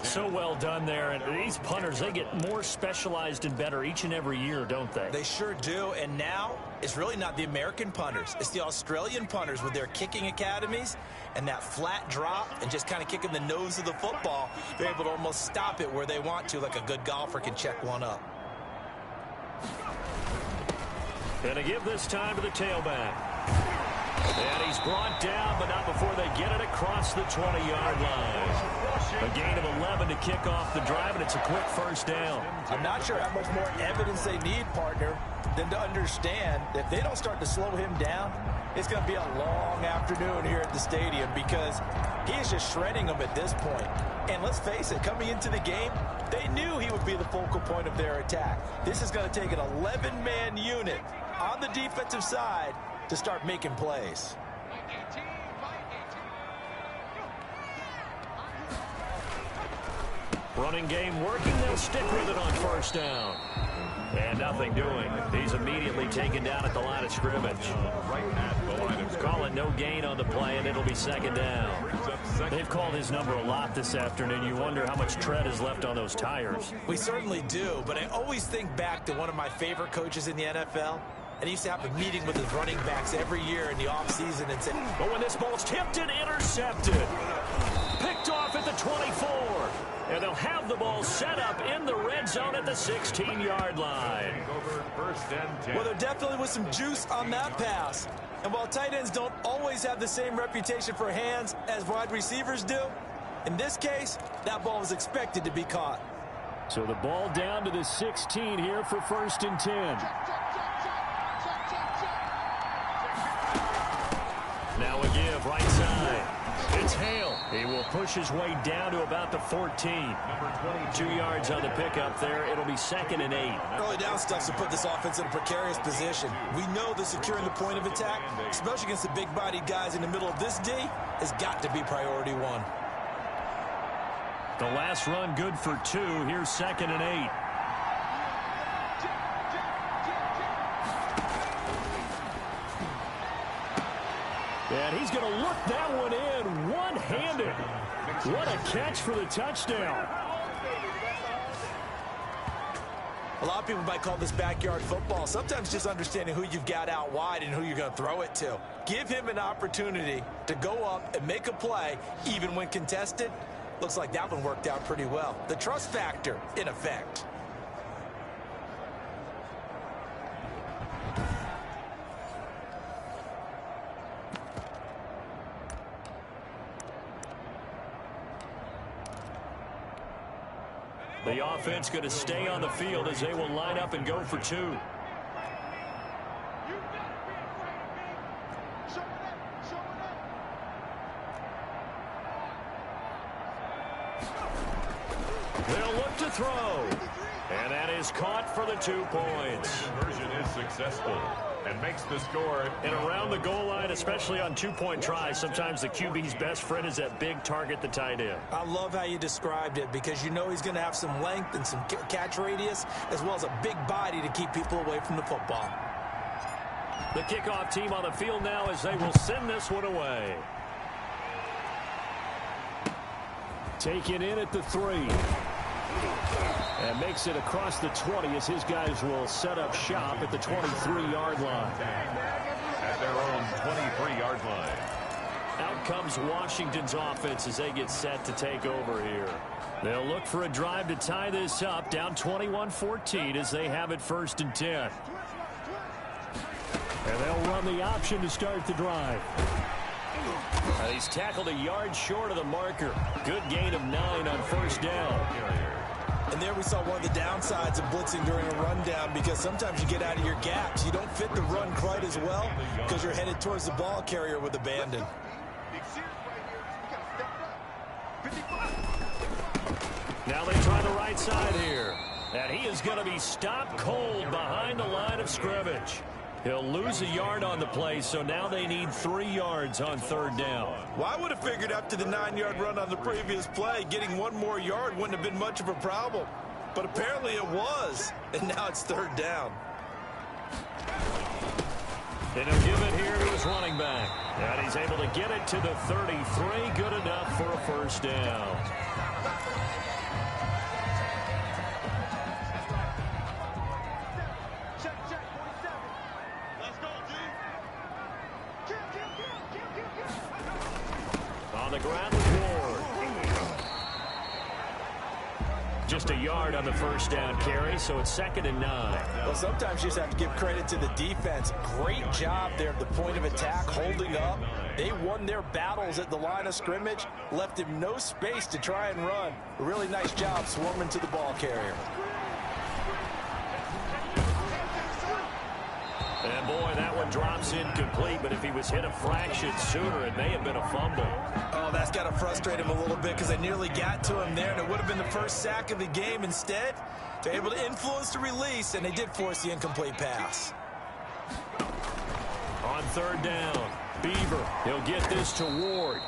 So well done there. And these punters, they get more specialized and better each and every year, don't they? They sure do. And now, it's really not the American punters. It's the Australian punters with their kicking academies and that flat drop and just kind of kicking the nose of the football. They're able to almost stop it where they want to, like a good golfer can check one up. And to give this time to the tailback. And he's brought down, but not before they get it across the 20-yard line. A gain of 11 to kick off the drive, and it's a quick first down. I'm not sure how much more evidence they need, partner, than to understand that if they don't start to slow him down, it's going to be a long afternoon here at the stadium because he is just shredding them at this point. And let's face it, coming into the game, they knew he would be the focal point of their attack. This is going to take an 11-man unit on the defensive side to start making plays. Running game working. They'll stick with it on first down. And nothing doing. He's immediately taken down at the line of scrimmage. Call it no gain on the play, and it'll be second down. They've called his number a lot this afternoon. You wonder how much tread is left on those tires. We certainly do, but I always think back to one of my favorite coaches in the NFL. And he used to have a meeting with his running backs every year in the offseason and say, but when this ball's tipped and intercepted, picked off at the 24. And they'll have the ball set up in the red zone at the 16-yard line. Well, there definitely was some juice on that pass. And while tight ends don't always have the same reputation for hands as wide receivers do, in this case, that ball was expected to be caught. So the ball down to the 16 here for 1st and 10. Now a give right side. It's Hale. He will push his way down to about the 14. 2 yards on the pickup there. It'll be 2nd and 8. Early down stuff to put this offense in a precarious position. We know that securing the point of attack, especially against the big-bodied guys in the middle of this D, has got to be priority one. The last run good for 2. Here's 2nd and 8. And he's going to look that one in one-handed. What a catch for the touchdown. A lot of people might call this backyard football. Sometimes just understanding who you've got out wide and who you're going to throw it to. Give him an opportunity to go up and make a play, even when contested. Looks like that one worked out pretty well. The trust factor in effect. The offense going to stay on the field as they will line up and go for 2. They'll look to throw. And that is caught for the 2 points. Conversion is successful and makes the score. And around the goal line, especially on 2-point tries, sometimes the QB's best friend is that big target, the tight end. I love how you described it because you know he's going to have some length and some catch radius as well as a big body to keep people away from the football. The kickoff team on the field now as they will send this one away. Taken in at the 3. And makes it across the 20 as his guys will set up shop at the 23-yard line. At their own 23-yard line. Out comes Washington's offense as they get set to take over here. They'll look for a drive to tie this up, down 21-14 as they have it 1st and 10. And they'll run the option to start the drive. He's tackled a yard short of the marker. Good gain of 9 on 1st down. And there we saw one of the downsides of blitzing during a rundown because sometimes you get out of your gaps. You don't fit the run quite as well because you're headed towards the ball carrier with abandon. Now they try the right side here. And he is going to be stopped cold behind the line of scrimmage. He'll lose a yard on the play, so now they need 3 yards on 3rd down. Well, I would have figured after the 9-yard run on the previous play, getting 1 more yard wouldn't have been much of a problem. But apparently it was, and now it's 3rd down. And he'll give it here to his running back. And he's able to get it to the 33. Good enough for a 1st down. On the ground with Ward. Just a yard on the first down carry, so it's 2nd and 9. Well, sometimes you just have to give credit to the defense. Great job there at the point of attack, holding up. They won their battles at the line of scrimmage, left him no space to try and run. A really nice job swarming to the ball carrier. And boy, that one drops incomplete, but if he was hit a fraction sooner, it may have been a fumble. Oh, that's got to frustrate him a little bit because they nearly got to him there, and it would have been the first sack of the game. Instead, they're able to influence the release, and they did force the incomplete pass. On 3rd down, Beaver, he'll get this to Ward.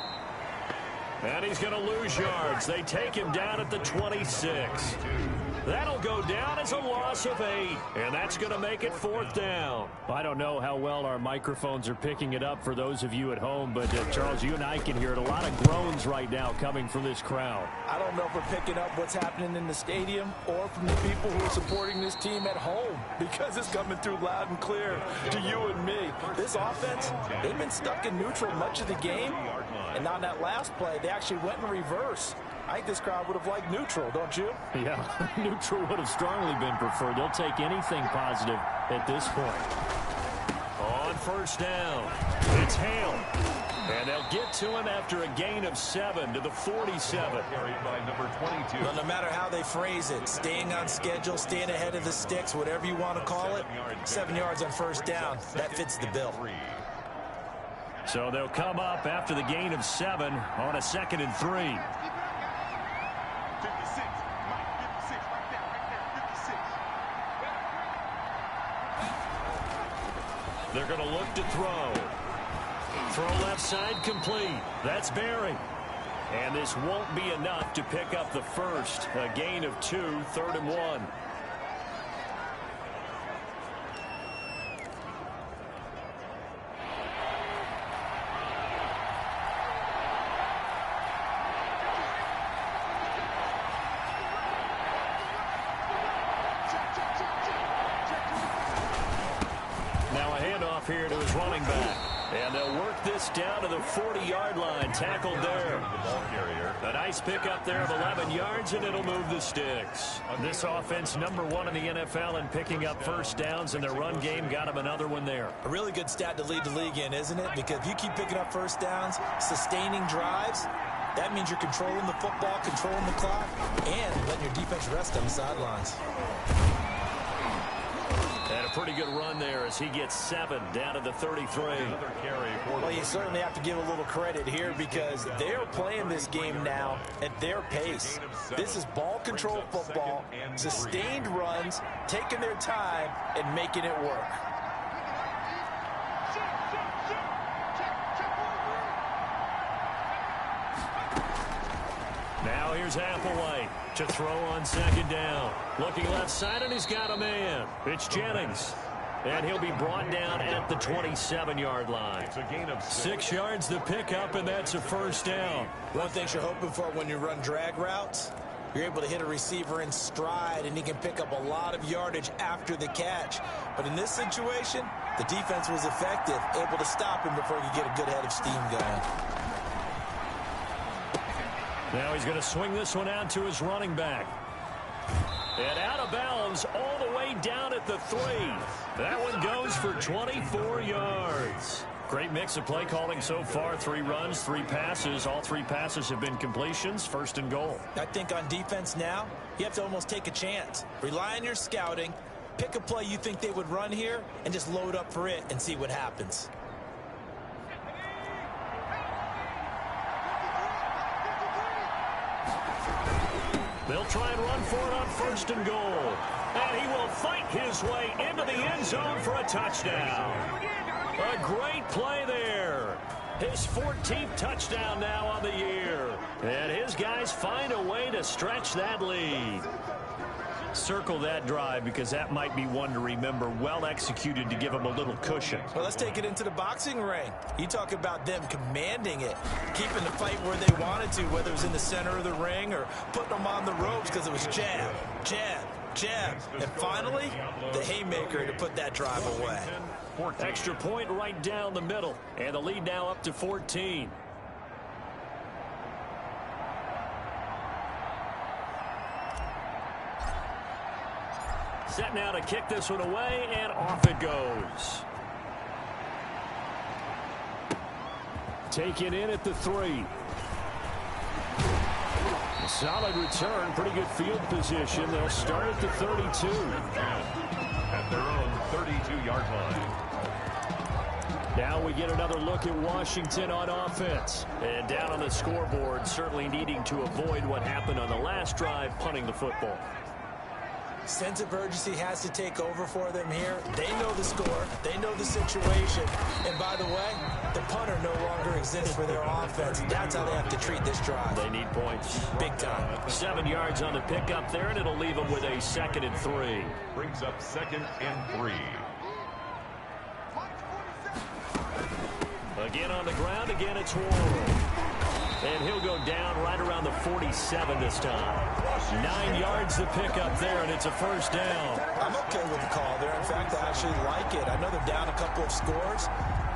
And he's going to lose yards. They take him down at the 26. That'll go down as a loss of 8, and that's going to make it 4th down. I don't know how well our microphones are picking it up for those of you at home, but Charles, you and I can hear it. A lot of groans right now coming from this crowd. I don't know if we're picking up what's happening in the stadium or from the people who are supporting this team at home, because it's coming through loud and clear to you and me. This offense, they've been stuck in neutral much of the game, and on that last play, they actually went in reverse. I think this crowd would have liked neutral, don't you? Yeah, neutral would have strongly been preferred. They'll take anything positive at this point. On 1st down, it's Hale. And they'll get to him after a gain of 7 to the 47. Well, no matter how they phrase it, staying on schedule, staying ahead of the sticks, whatever you want to call it, 7 yards on 1st down, that fits the bill. So they'll come up after the gain of 7 on a 2nd and 3. They're going to look to throw. Throw left side complete. That's Berry. And this won't be enough to pick up the first. A gain of 2, 3rd and 1. Here to his running back. And they'll work this down to the 40-yard line. Tackled there. A nice pickup there of 11 yards, and it'll move the sticks. This offense #1 in the NFL in picking up 1st downs, and their run game got them another one there. A really good stat to lead the league in, isn't it? Because if you keep picking up 1st downs, sustaining drives, that means you're controlling the football, controlling the clock, and letting your defense rest on the sidelines. And a pretty good run there as he gets 7 down to the 33. Well, you certainly have to give a little credit here because they're playing this game now at their pace. This is ball control football, sustained runs, taking their time, and making it work. Now here's Applewhite to throw on 2nd down. Looking left side, and he's got a man. It's Jennings. And he'll be brought down at the 27-yard line. 6 yards to pick up, and that's a 1st down. One thing you're hoping for when you run drag routes, you're able to hit a receiver in stride, and he can pick up a lot of yardage after the catch. But in this situation, the defense was effective, able to stop him before he could get a good head of steam going. Now he's going to swing this one out to his running back. And out of bounds all the way down at the 3. That one goes for 24 yards. Great mix of play calling so far. 3 runs, 3 passes. All 3 passes have been completions. 1st and goal. I think on defense now, you have to almost take a chance. Rely on your scouting. Pick a play you think they would run here and just load up for it and see what happens. They'll try and run for it on 1st and goal. And he will fight his way into the end zone for a touchdown. A great play there. His 14th touchdown now on the year. And his guys find a way to stretch that lead. Circle that drive because that might be one to remember. Well executed to give him a little cushion. Well, let's take it into the boxing ring. You talk about them commanding it, keeping the fight where they wanted to, whether it was in the center of the ring or putting them on the ropes because it was jab, jab, jab. And finally, the haymaker to put that drive away. Extra point right down the middle. And the lead now up to 14. Set now to kick this one away, and off it goes. Taken in at the 3. Solid return, pretty good field position. They'll start at the 32. At their own 32-yard line. Now we get another look at Washington on offense. And down on the scoreboard, certainly needing to avoid what happened on the last drive, punting the football. Sense of urgency has to take over for them here. They know the score. They know the situation. And by the way, the punter no longer exists for their offense. That's how they have to treat this drive. They need points. Big time. 7 yards on the pickup there, and it'll leave them with a 2nd and 3. Brings up 2nd and 3. Again on the ground, again it's Ward. And he'll go down right around the 47 this time. 9 yards to pick up there, and it's a first down. I'm okay with the call there. In fact, I actually like it. I know they're down a couple of scores,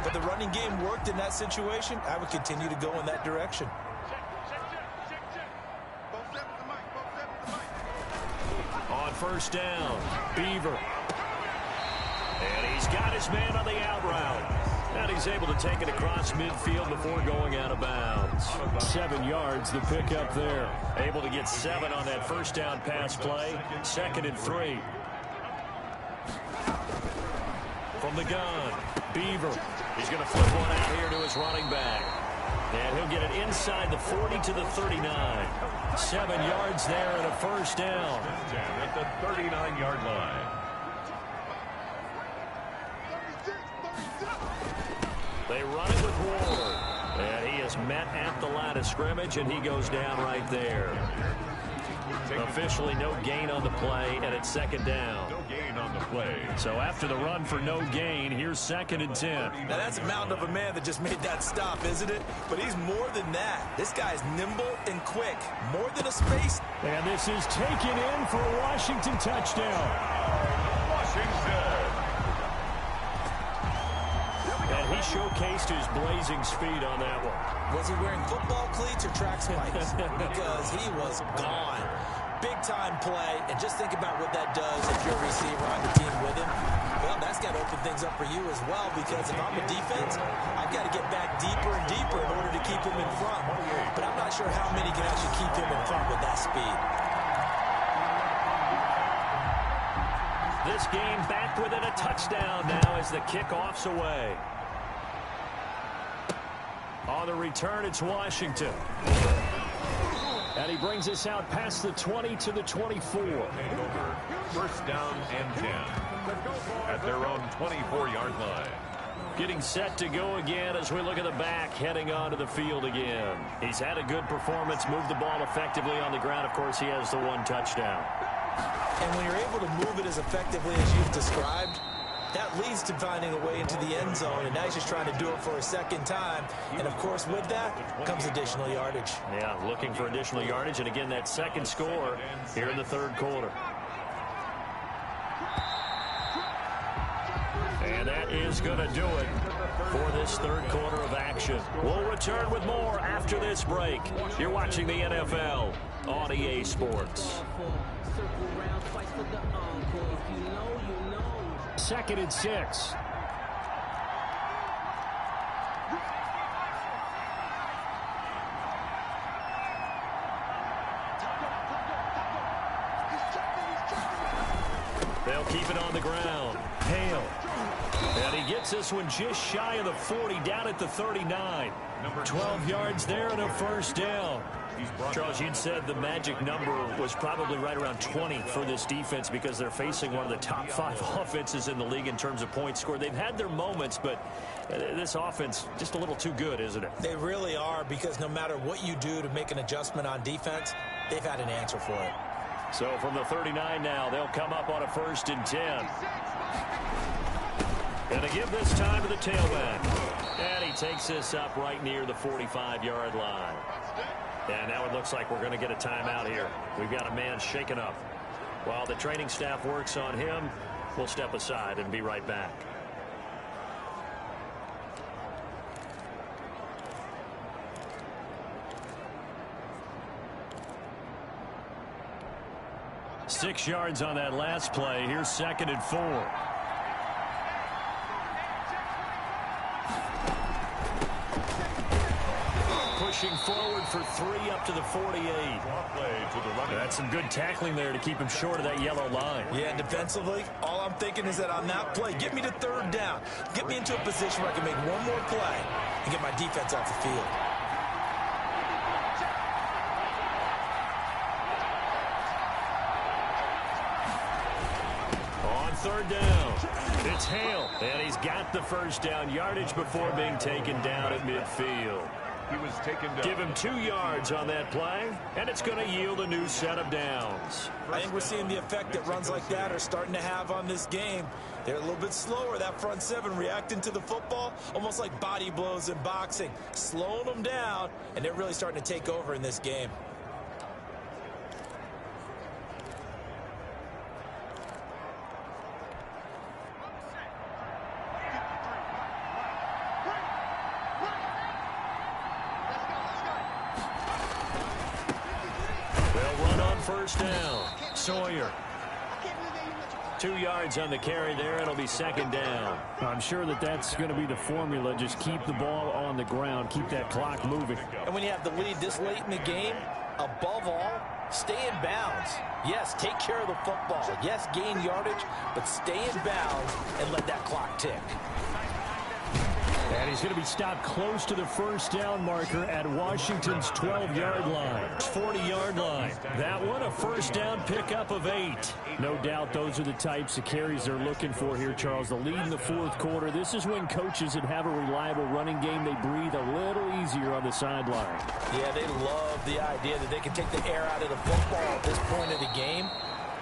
but the running game worked in that situation. I would continue to go in that direction. On first down, Beaver. And he's got his man on the out route. And he's able to take it across midfield before going out of bounds. 7 yards, the pickup there. Able to get 7 on that first down pass play. 2nd and 3. From the gun, Beaver. He's going to flip one out here to his running back. And he'll get it inside the 40 to the 39. 7 yards there and a first down. At the 39-yard line. They run it with Ward. And he is met at the line of scrimmage, and he goes down right there. Officially no gain on the play, and it's 2nd down. No gain on the play. So after the run for no gain, here's 2nd and 10. Now that's a mountain of a man that just made that stop, isn't it? But he's more than that. This guy's nimble and quick. More than a space. And this is taken in for a Washington touchdown. Washington. And he showcased his blazing speed on that one. Was he wearing football cleats or track spikes? Because he was gone. Big-time play, and just think about what that does if you're a receiver on the team with him. Well, that's got to open things up for you as well, because if I'm a defense, I've got to get back deeper and deeper in order to keep him in front. But I'm not sure how many can actually keep him in front with that speed. This game back within a touchdown now as the kickoff's away. On the return, it's Washington. And he brings us out past the 20 to the 24. First down and 10. At their own 24-yard line. Getting set to go again as we look at the back, heading onto the field again. He's had a good performance, moved the ball effectively on the ground. Of course, he has the 1 touchdown. And when you're able to move it as effectively as you've described, that leads to finding a way into the end zone, and now he's just trying to do it for a 2nd time. And, of course, with that comes additional yardage. Yeah, looking for additional yardage, and again, that 2nd score here in the 3rd quarter. And that is going to do it for this 3rd quarter of action. We'll return with more after this break. You're watching the NFL on EA Sports. 2nd and 6. They'll keep it on the ground. Hale. And he gets this one just shy of the 40, down at the 39. 12 yards there and a first down. Charles, you'd said the magic number was probably right around 20 for this defense because they're facing one of the top 5 offenses in the league in terms of points scored. They've had their moments, but this offense just a little too good, isn't it? They really are, because no matter what you do to make an adjustment on defense, they've had an answer for it. So from the 39 now, they'll come up on a 1st and 10. And to give this time to the tailback. And he takes this up right near the 45-yard line. And now it looks like we're going to get a timeout here. We've got a man shaken up. While the training staff works on him, we'll step aside and be right back. 6 yards on that last play. Here's 2nd and 4. Pushing forward for 3 up to the 48. That's some good tackling there to keep him short of that yellow line. Yeah, and defensively, all I'm thinking is that on that play, get me to 3rd down. Get me into a position where I can make one more play and get my defense off the field. On 3rd down, it's Hale, and he's got the 1st down yardage before being taken down at midfield. He was taken down. Give him 2 yards on that play, and it's going to yield a new set of downs. I think we're seeing the effect that runs like that are starting to have on this game. They're a little bit slower, that front 7 reacting to the football, almost like body blows in boxing, slowing them down, and they're really starting to take over in this game. First down, Sawyer. 2 yards on the carry there. It'll be 2nd down. I'm sure that that's going to be the formula. Just keep the ball on the ground. Keep that clock moving. And when you have the lead this late in the game, above all, stay in bounds. Yes, take care of the football. Yes, gain yardage, but stay in bounds and let that clock tick. And he's going to be stopped close to the 1st down marker at Washington's 12-yard line. 40-yard line. That one, a 1st down pickup of 8. No doubt those are the types of carries they're looking for here, Charles. The lead in the 4th quarter. This is when coaches that have a reliable running game, they breathe a little easier on the sideline. Yeah, they love the idea that they can take the air out of the football at this point of the game.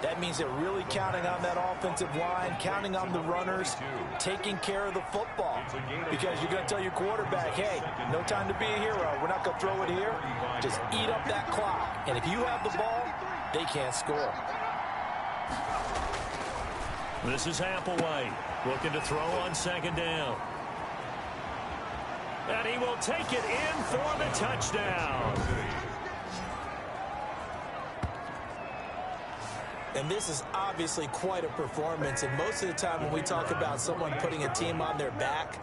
That means they're really counting on that offensive line, counting on the runners, taking care of the football. Because you're going to tell your quarterback, hey, no time to be a hero. We're not going to throw it here. Just eat up that clock. And if you have the ball, they can't score. This is Applewhite looking to throw on 2nd down. And he will take it in for the touchdown. And this is obviously quite a performance. And most of the time when we talk about someone putting a team on their back,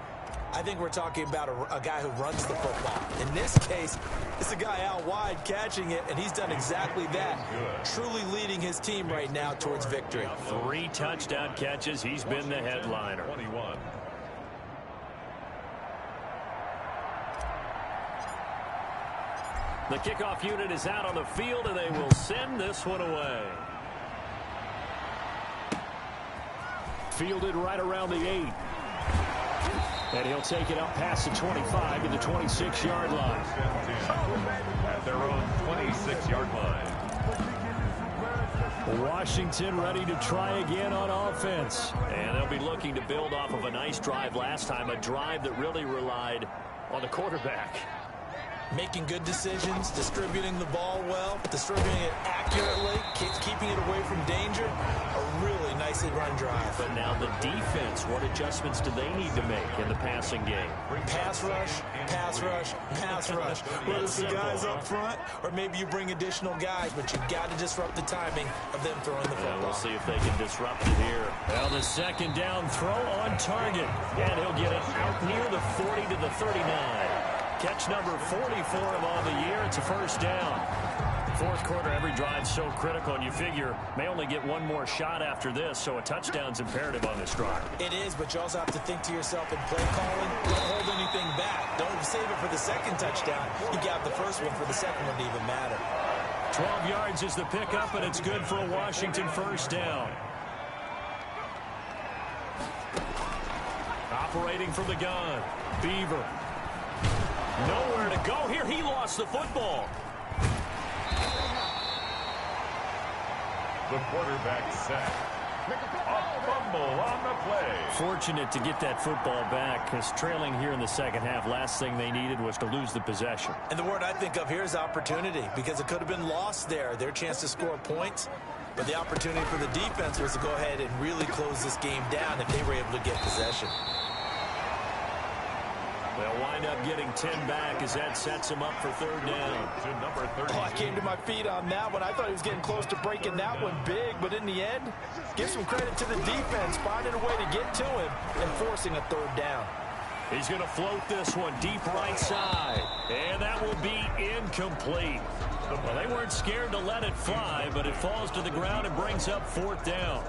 I think we're talking about a guy who runs the football. In this case, it's a guy out wide catching it, and he's done exactly that. Truly leading his team right now towards victory. 3 touchdown catches. He's been the headliner. 21. The kickoff unit is out on the field, and they will send this one away. Fielded right around the 8. And he'll take it up past the 25 to the 26-yard line. At their own 26-yard line. Washington ready to try again on offense. And they'll be looking to build off of a nice drive last time, a drive that really relied on the quarterback. Making good decisions, distributing the ball well, distributing it accurately, keeping it away from danger. A really nicely run drive. But now the defense, what adjustments do they need to make in the passing game? Pass rush, pass rush, pass rush. Whether it's the guys up front or maybe you bring additional guys, but you've got to disrupt the timing of them throwing the football. We'll see if they can disrupt it here. Well, the 2nd down throw on target. And he'll get it out near the 40 to the 39. Catch number 40 for him on the year. It's a 1st down. 4th quarter, every drive's so critical, and you figure may only get one more shot after this, so a touchdown's imperative on this drive. It is, but you also have to think to yourself in play calling, don't hold anything back. Don't save it for the 2nd touchdown. You got the 1st one for the 2nd one to even matter. 12 yards is the pickup, and it's good for a Washington 1st down. Operating from the gun, Beaver. Nowhere to go here. He lost the football. The quarterback sack. A fumble on the play. Fortunate to get that football back, because trailing here in the 2nd half, last thing they needed was to lose the possession. And the word I think of here is opportunity, because it could have been lost there. Their chance to score points, but the opportunity for the defense was to go ahead and really close this game down if they were able to get possession. They'll wind up getting 10 back as that sets him up for third down. To number 30. Oh, I came to my feet on that one. I thought he was getting close to breaking that one big, but in the end, give some credit to the defense, finding a way to get to him and forcing a third down. He's going to float this one deep right side, and that will be incomplete. Well, they weren't scared to let it fly, but it falls to the ground and brings up fourth down.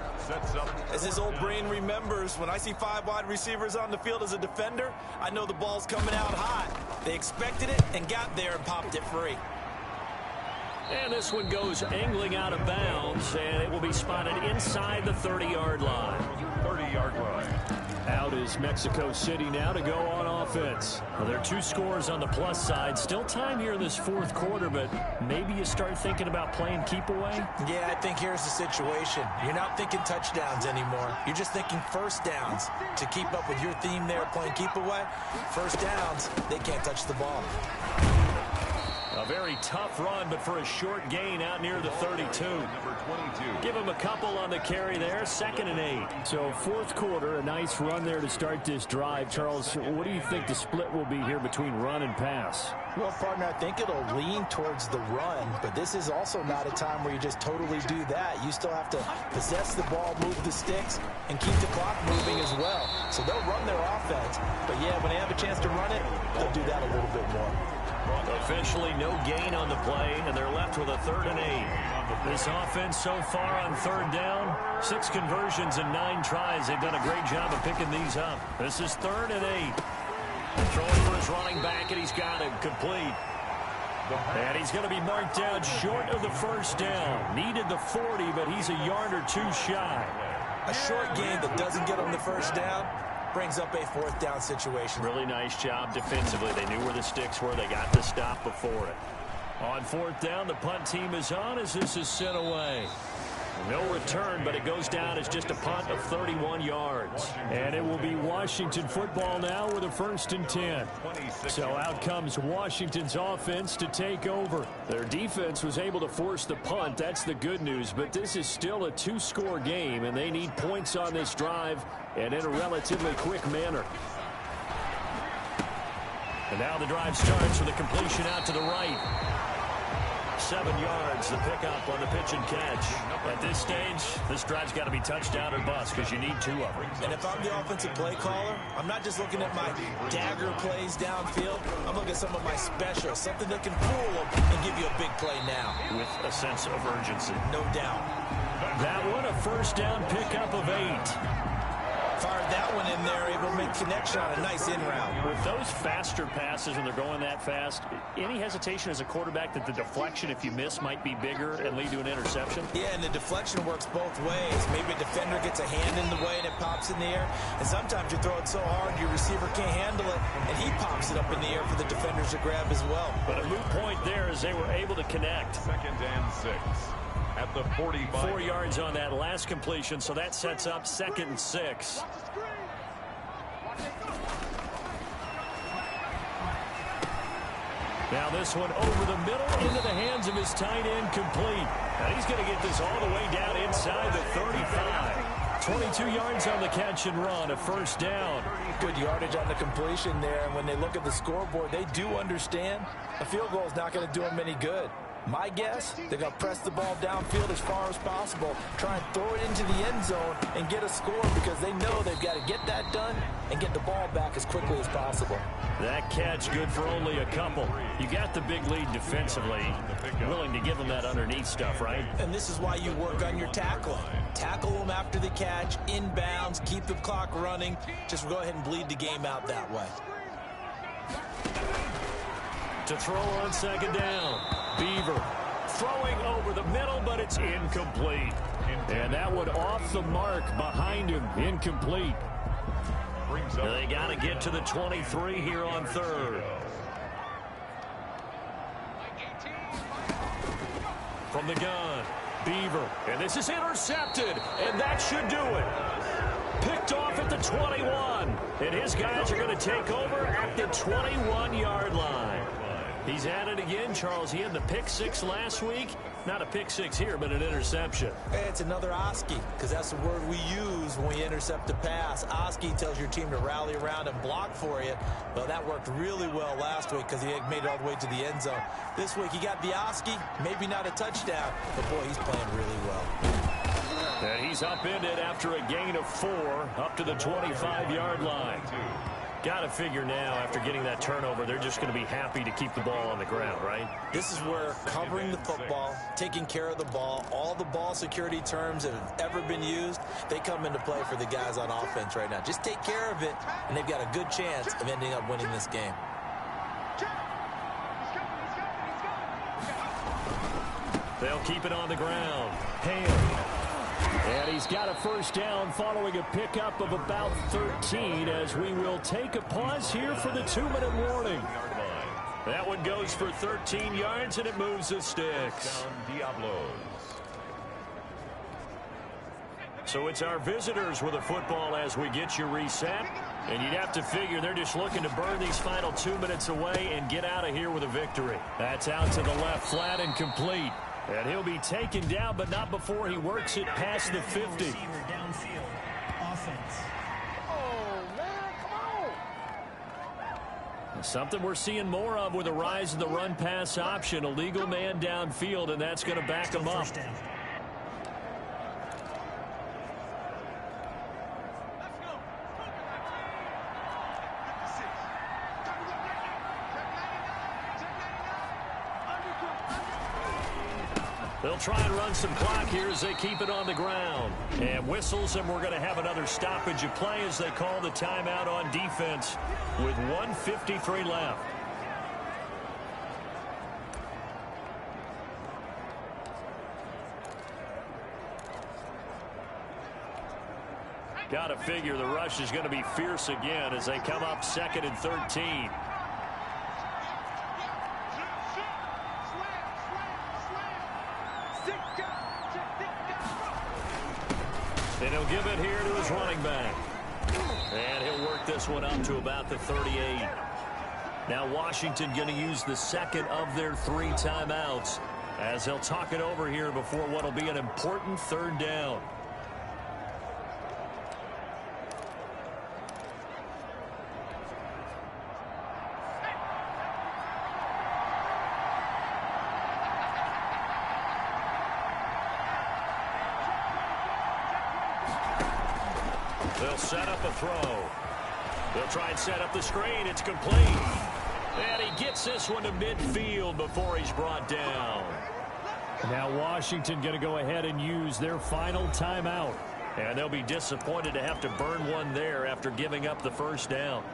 As his old brain remembers, when I see 5 wide receivers on the field as a defender, I know the ball's coming out hot. They expected it and got there and popped it free. And this one goes angling out of bounds, and it will be spotted inside the 30-yard line. 30-yard line. Out is Mexico City now to go on offense. Well, there are 2 scores on the plus side. Still time here in this fourth quarter, but maybe you start thinking about playing keep away? Yeah, I think here's the situation. You're not thinking touchdowns anymore. You're just thinking first downs. To keep up with your theme there, playing keep away, first downs, they can't touch the ball. A very tough run, but for a short gain out near the 32. Number 22. Give him a couple on the carry there, 2nd and 8. So fourth quarter, a nice run there to start this drive. Charles, what do you think the split will be here between run and pass? Well, partner, I think it'll lean towards the run, but this is also not a time where you just totally do that. You still have to possess the ball, move the sticks, and keep the clock moving as well. So they'll run their offense, but yeah, when they have a chance to run it, they'll do that a little bit more. Officially no gain on the play, and they're left with a 3rd and 8. This offense so far on 3rd down, 6 conversions and 9 tries. They've done a great job of picking these up. This is 3rd and 8. Throwing for his running back, and he's got it complete. And he's going to be marked down short of the first down. Needed the 40, but he's a yard or 2 shy. A short gain that doesn't get them the first down brings up a 4th down situation. Really nice job defensively. They knew where the sticks were. They got the stop before it. On 4th down, the punt team is on as this is sent away. No return, but it goes down as just a punt of 31 yards. And it will be Washington football now with a 1st and 10. So out comes Washington's offense to take over. Their defense was able to force the punt. That's the good news. But this is still a 2-score game, and they need points on this drive and in a relatively quick manner. And now the drive starts with a completion out to the right. 7 yards, the pickup on the pitch and catch. At this stage, this drive's got to be touchdown or bust because you need 2 of them. And if I'm the offensive play caller, I'm not just looking at my dagger plays downfield. I'm looking at some of my specials, something that can fool them and give you a big play now. With a sense of urgency. No doubt. That one, a 1st down pickup of 8. Fired that one in there, able to make connection on a nice in-route. With those faster passes when they're going that fast, any hesitation as a quarterback that the deflection, if you miss, might be bigger and lead to an interception? Yeah, and the deflection works both ways. Maybe a defender gets a hand in the way and it pops in the air. And sometimes you throw it so hard your receiver can't handle it, and he pops it up in the air for the defenders to grab as well. But a moot point there as they were able to connect. 2nd and 6. At the 45. 4 yards on that last completion, so that sets up 2nd and 6. Now this one over the middle into the hands of his tight end, complete. And he's going to get this all the way down inside the 35. 22 yards on the catch and run, a 1st down. Good yardage on the completion there, and when they look at the scoreboard, they do understand a field goal is not going to do them any good. My guess, they're going to press the ball downfield as far as possible, try and throw it into the end zone and get a score because they know they've got to get that done and get the ball back as quickly as possible. That catch good for only a couple. You got the big lead defensively. Willing to give them that underneath stuff, right? And this is why you work on your tackling. Tackle them after the catch, inbounds, keep the clock running. Just go ahead and bleed the game out that way. To throw on 2nd down. Beaver throwing over the middle, but it's incomplete. And that one off the mark behind him, incomplete. They got to get to the 23 here on 3rd. From the gun, Beaver, and this is intercepted, and that should do it. Picked off at the 21, and his guys are going to take over at the 21-yard line. He's at it again, Charles. He had the pick six last week. Not a pick six here, but an interception. Hey, it's another Oski, because that's the word we use when we intercept a pass. Oski tells your team to rally around and block for you. Well, that worked really well last week because he had made it all the way to the end zone. This week, he got the Oski, maybe not a touchdown, but boy, he's playing really well. And he's upended after a gain of 4 up to the 25-yard line. Got to figure now, after getting that turnover, they're just going to be happy to keep the ball on the ground, right? This is where covering the football, taking care of the ball, all the ball security terms that have ever been used, they come into play for the guys on offense right now. Just take care of it, and they've got a good chance of ending up winning this game. They'll keep it on the ground. Hale. And he's got a first down following a pickup of about 13 as we will take a pause here for the 2-minute warning. That one goes for 13 yards, and it moves the sticks. So it's our visitors with a football as we get you reset. And you'd have to figure they're just looking to burn these final 2 minutes away and get out of here with a victory. That's out to the left, flat and complete. And he'll be taken down, but not before he works it past the 50. Something we're seeing more of with the rise of the run-pass option. A legal man downfield, and that's going to back him up. They'll try and run some clock here as they keep it on the ground. And whistles, and we're going to have another stoppage of play as they call the timeout on defense with 1:53 left. Got to figure the rush is going to be fierce again as they come up 2nd and 13. And he'll give it here to his running back. And he'll work this one up to about the 38. Now Washington going to use the second of their 3 timeouts as they'll talk it over here before what will be an important 3rd down. They'll set up a throw. They'll try and set up the screen. It's complete. And he gets this one to midfield before he's brought down. Now Washington going to go ahead and use their final timeout. And they'll be disappointed to have to burn one there after giving up the first down.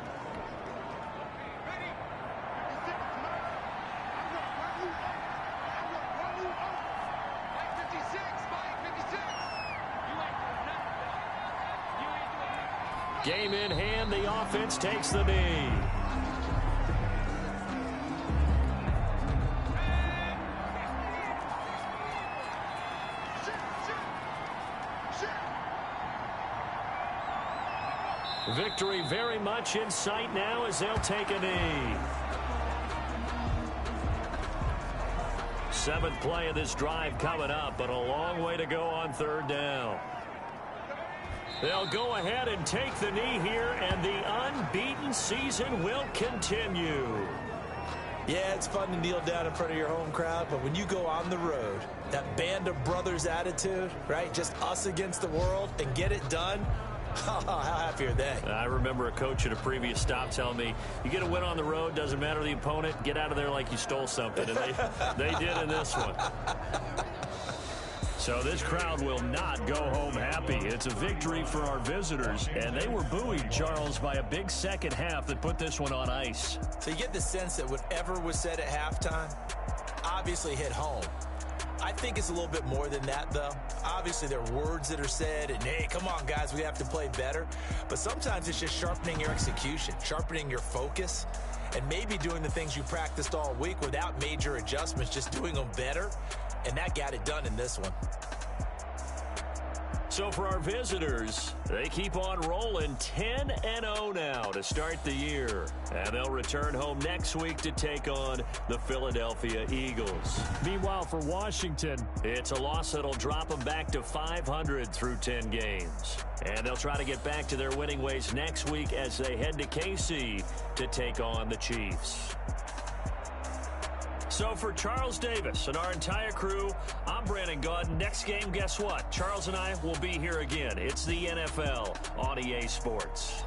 Game in hand, the offense takes the knee. Victory very much in sight now as they'll take a knee. 7th play of this drive coming up, but a long way to go on 3rd down. They'll go ahead and take the knee here, and the unbeaten season will continue. Yeah, it's fun to kneel down in front of your home crowd, but when you go on the road, that band of brothers attitude, right, just us against the world, and get it done, how happy are they? I remember a coach at a previous stop telling me, you get a win on the road, doesn't matter the opponent, get out of there like you stole something, and they did in this one. So this crowd will not go home happy. It's a victory for our visitors, and they were buoyed, Charles, by a big second half that put this one on ice. So you get the sense that whatever was said at halftime obviously hit home. I think it's a little bit more than that, though. Obviously, there are words that are said, and, hey, come on, guys, we have to play better. But sometimes it's just sharpening your execution, sharpening your focus, and maybe doing the things you practiced all week without major adjustments, just doing them better. And that got it done in this one. So for our visitors, they keep on rolling 10-0 now to start the year. And they'll return home next week to take on the Philadelphia Eagles. Meanwhile, for Washington, it's a loss that'll drop them back to 500 through 10 games. And they'll try to get back to their winning ways next week as they head to KC to take on the Chiefs. So for Charles Davis and our entire crew, I'm Brandon Gaudin. Next game, guess what? Charles and I will be here again. It's the NFL on EA Sports.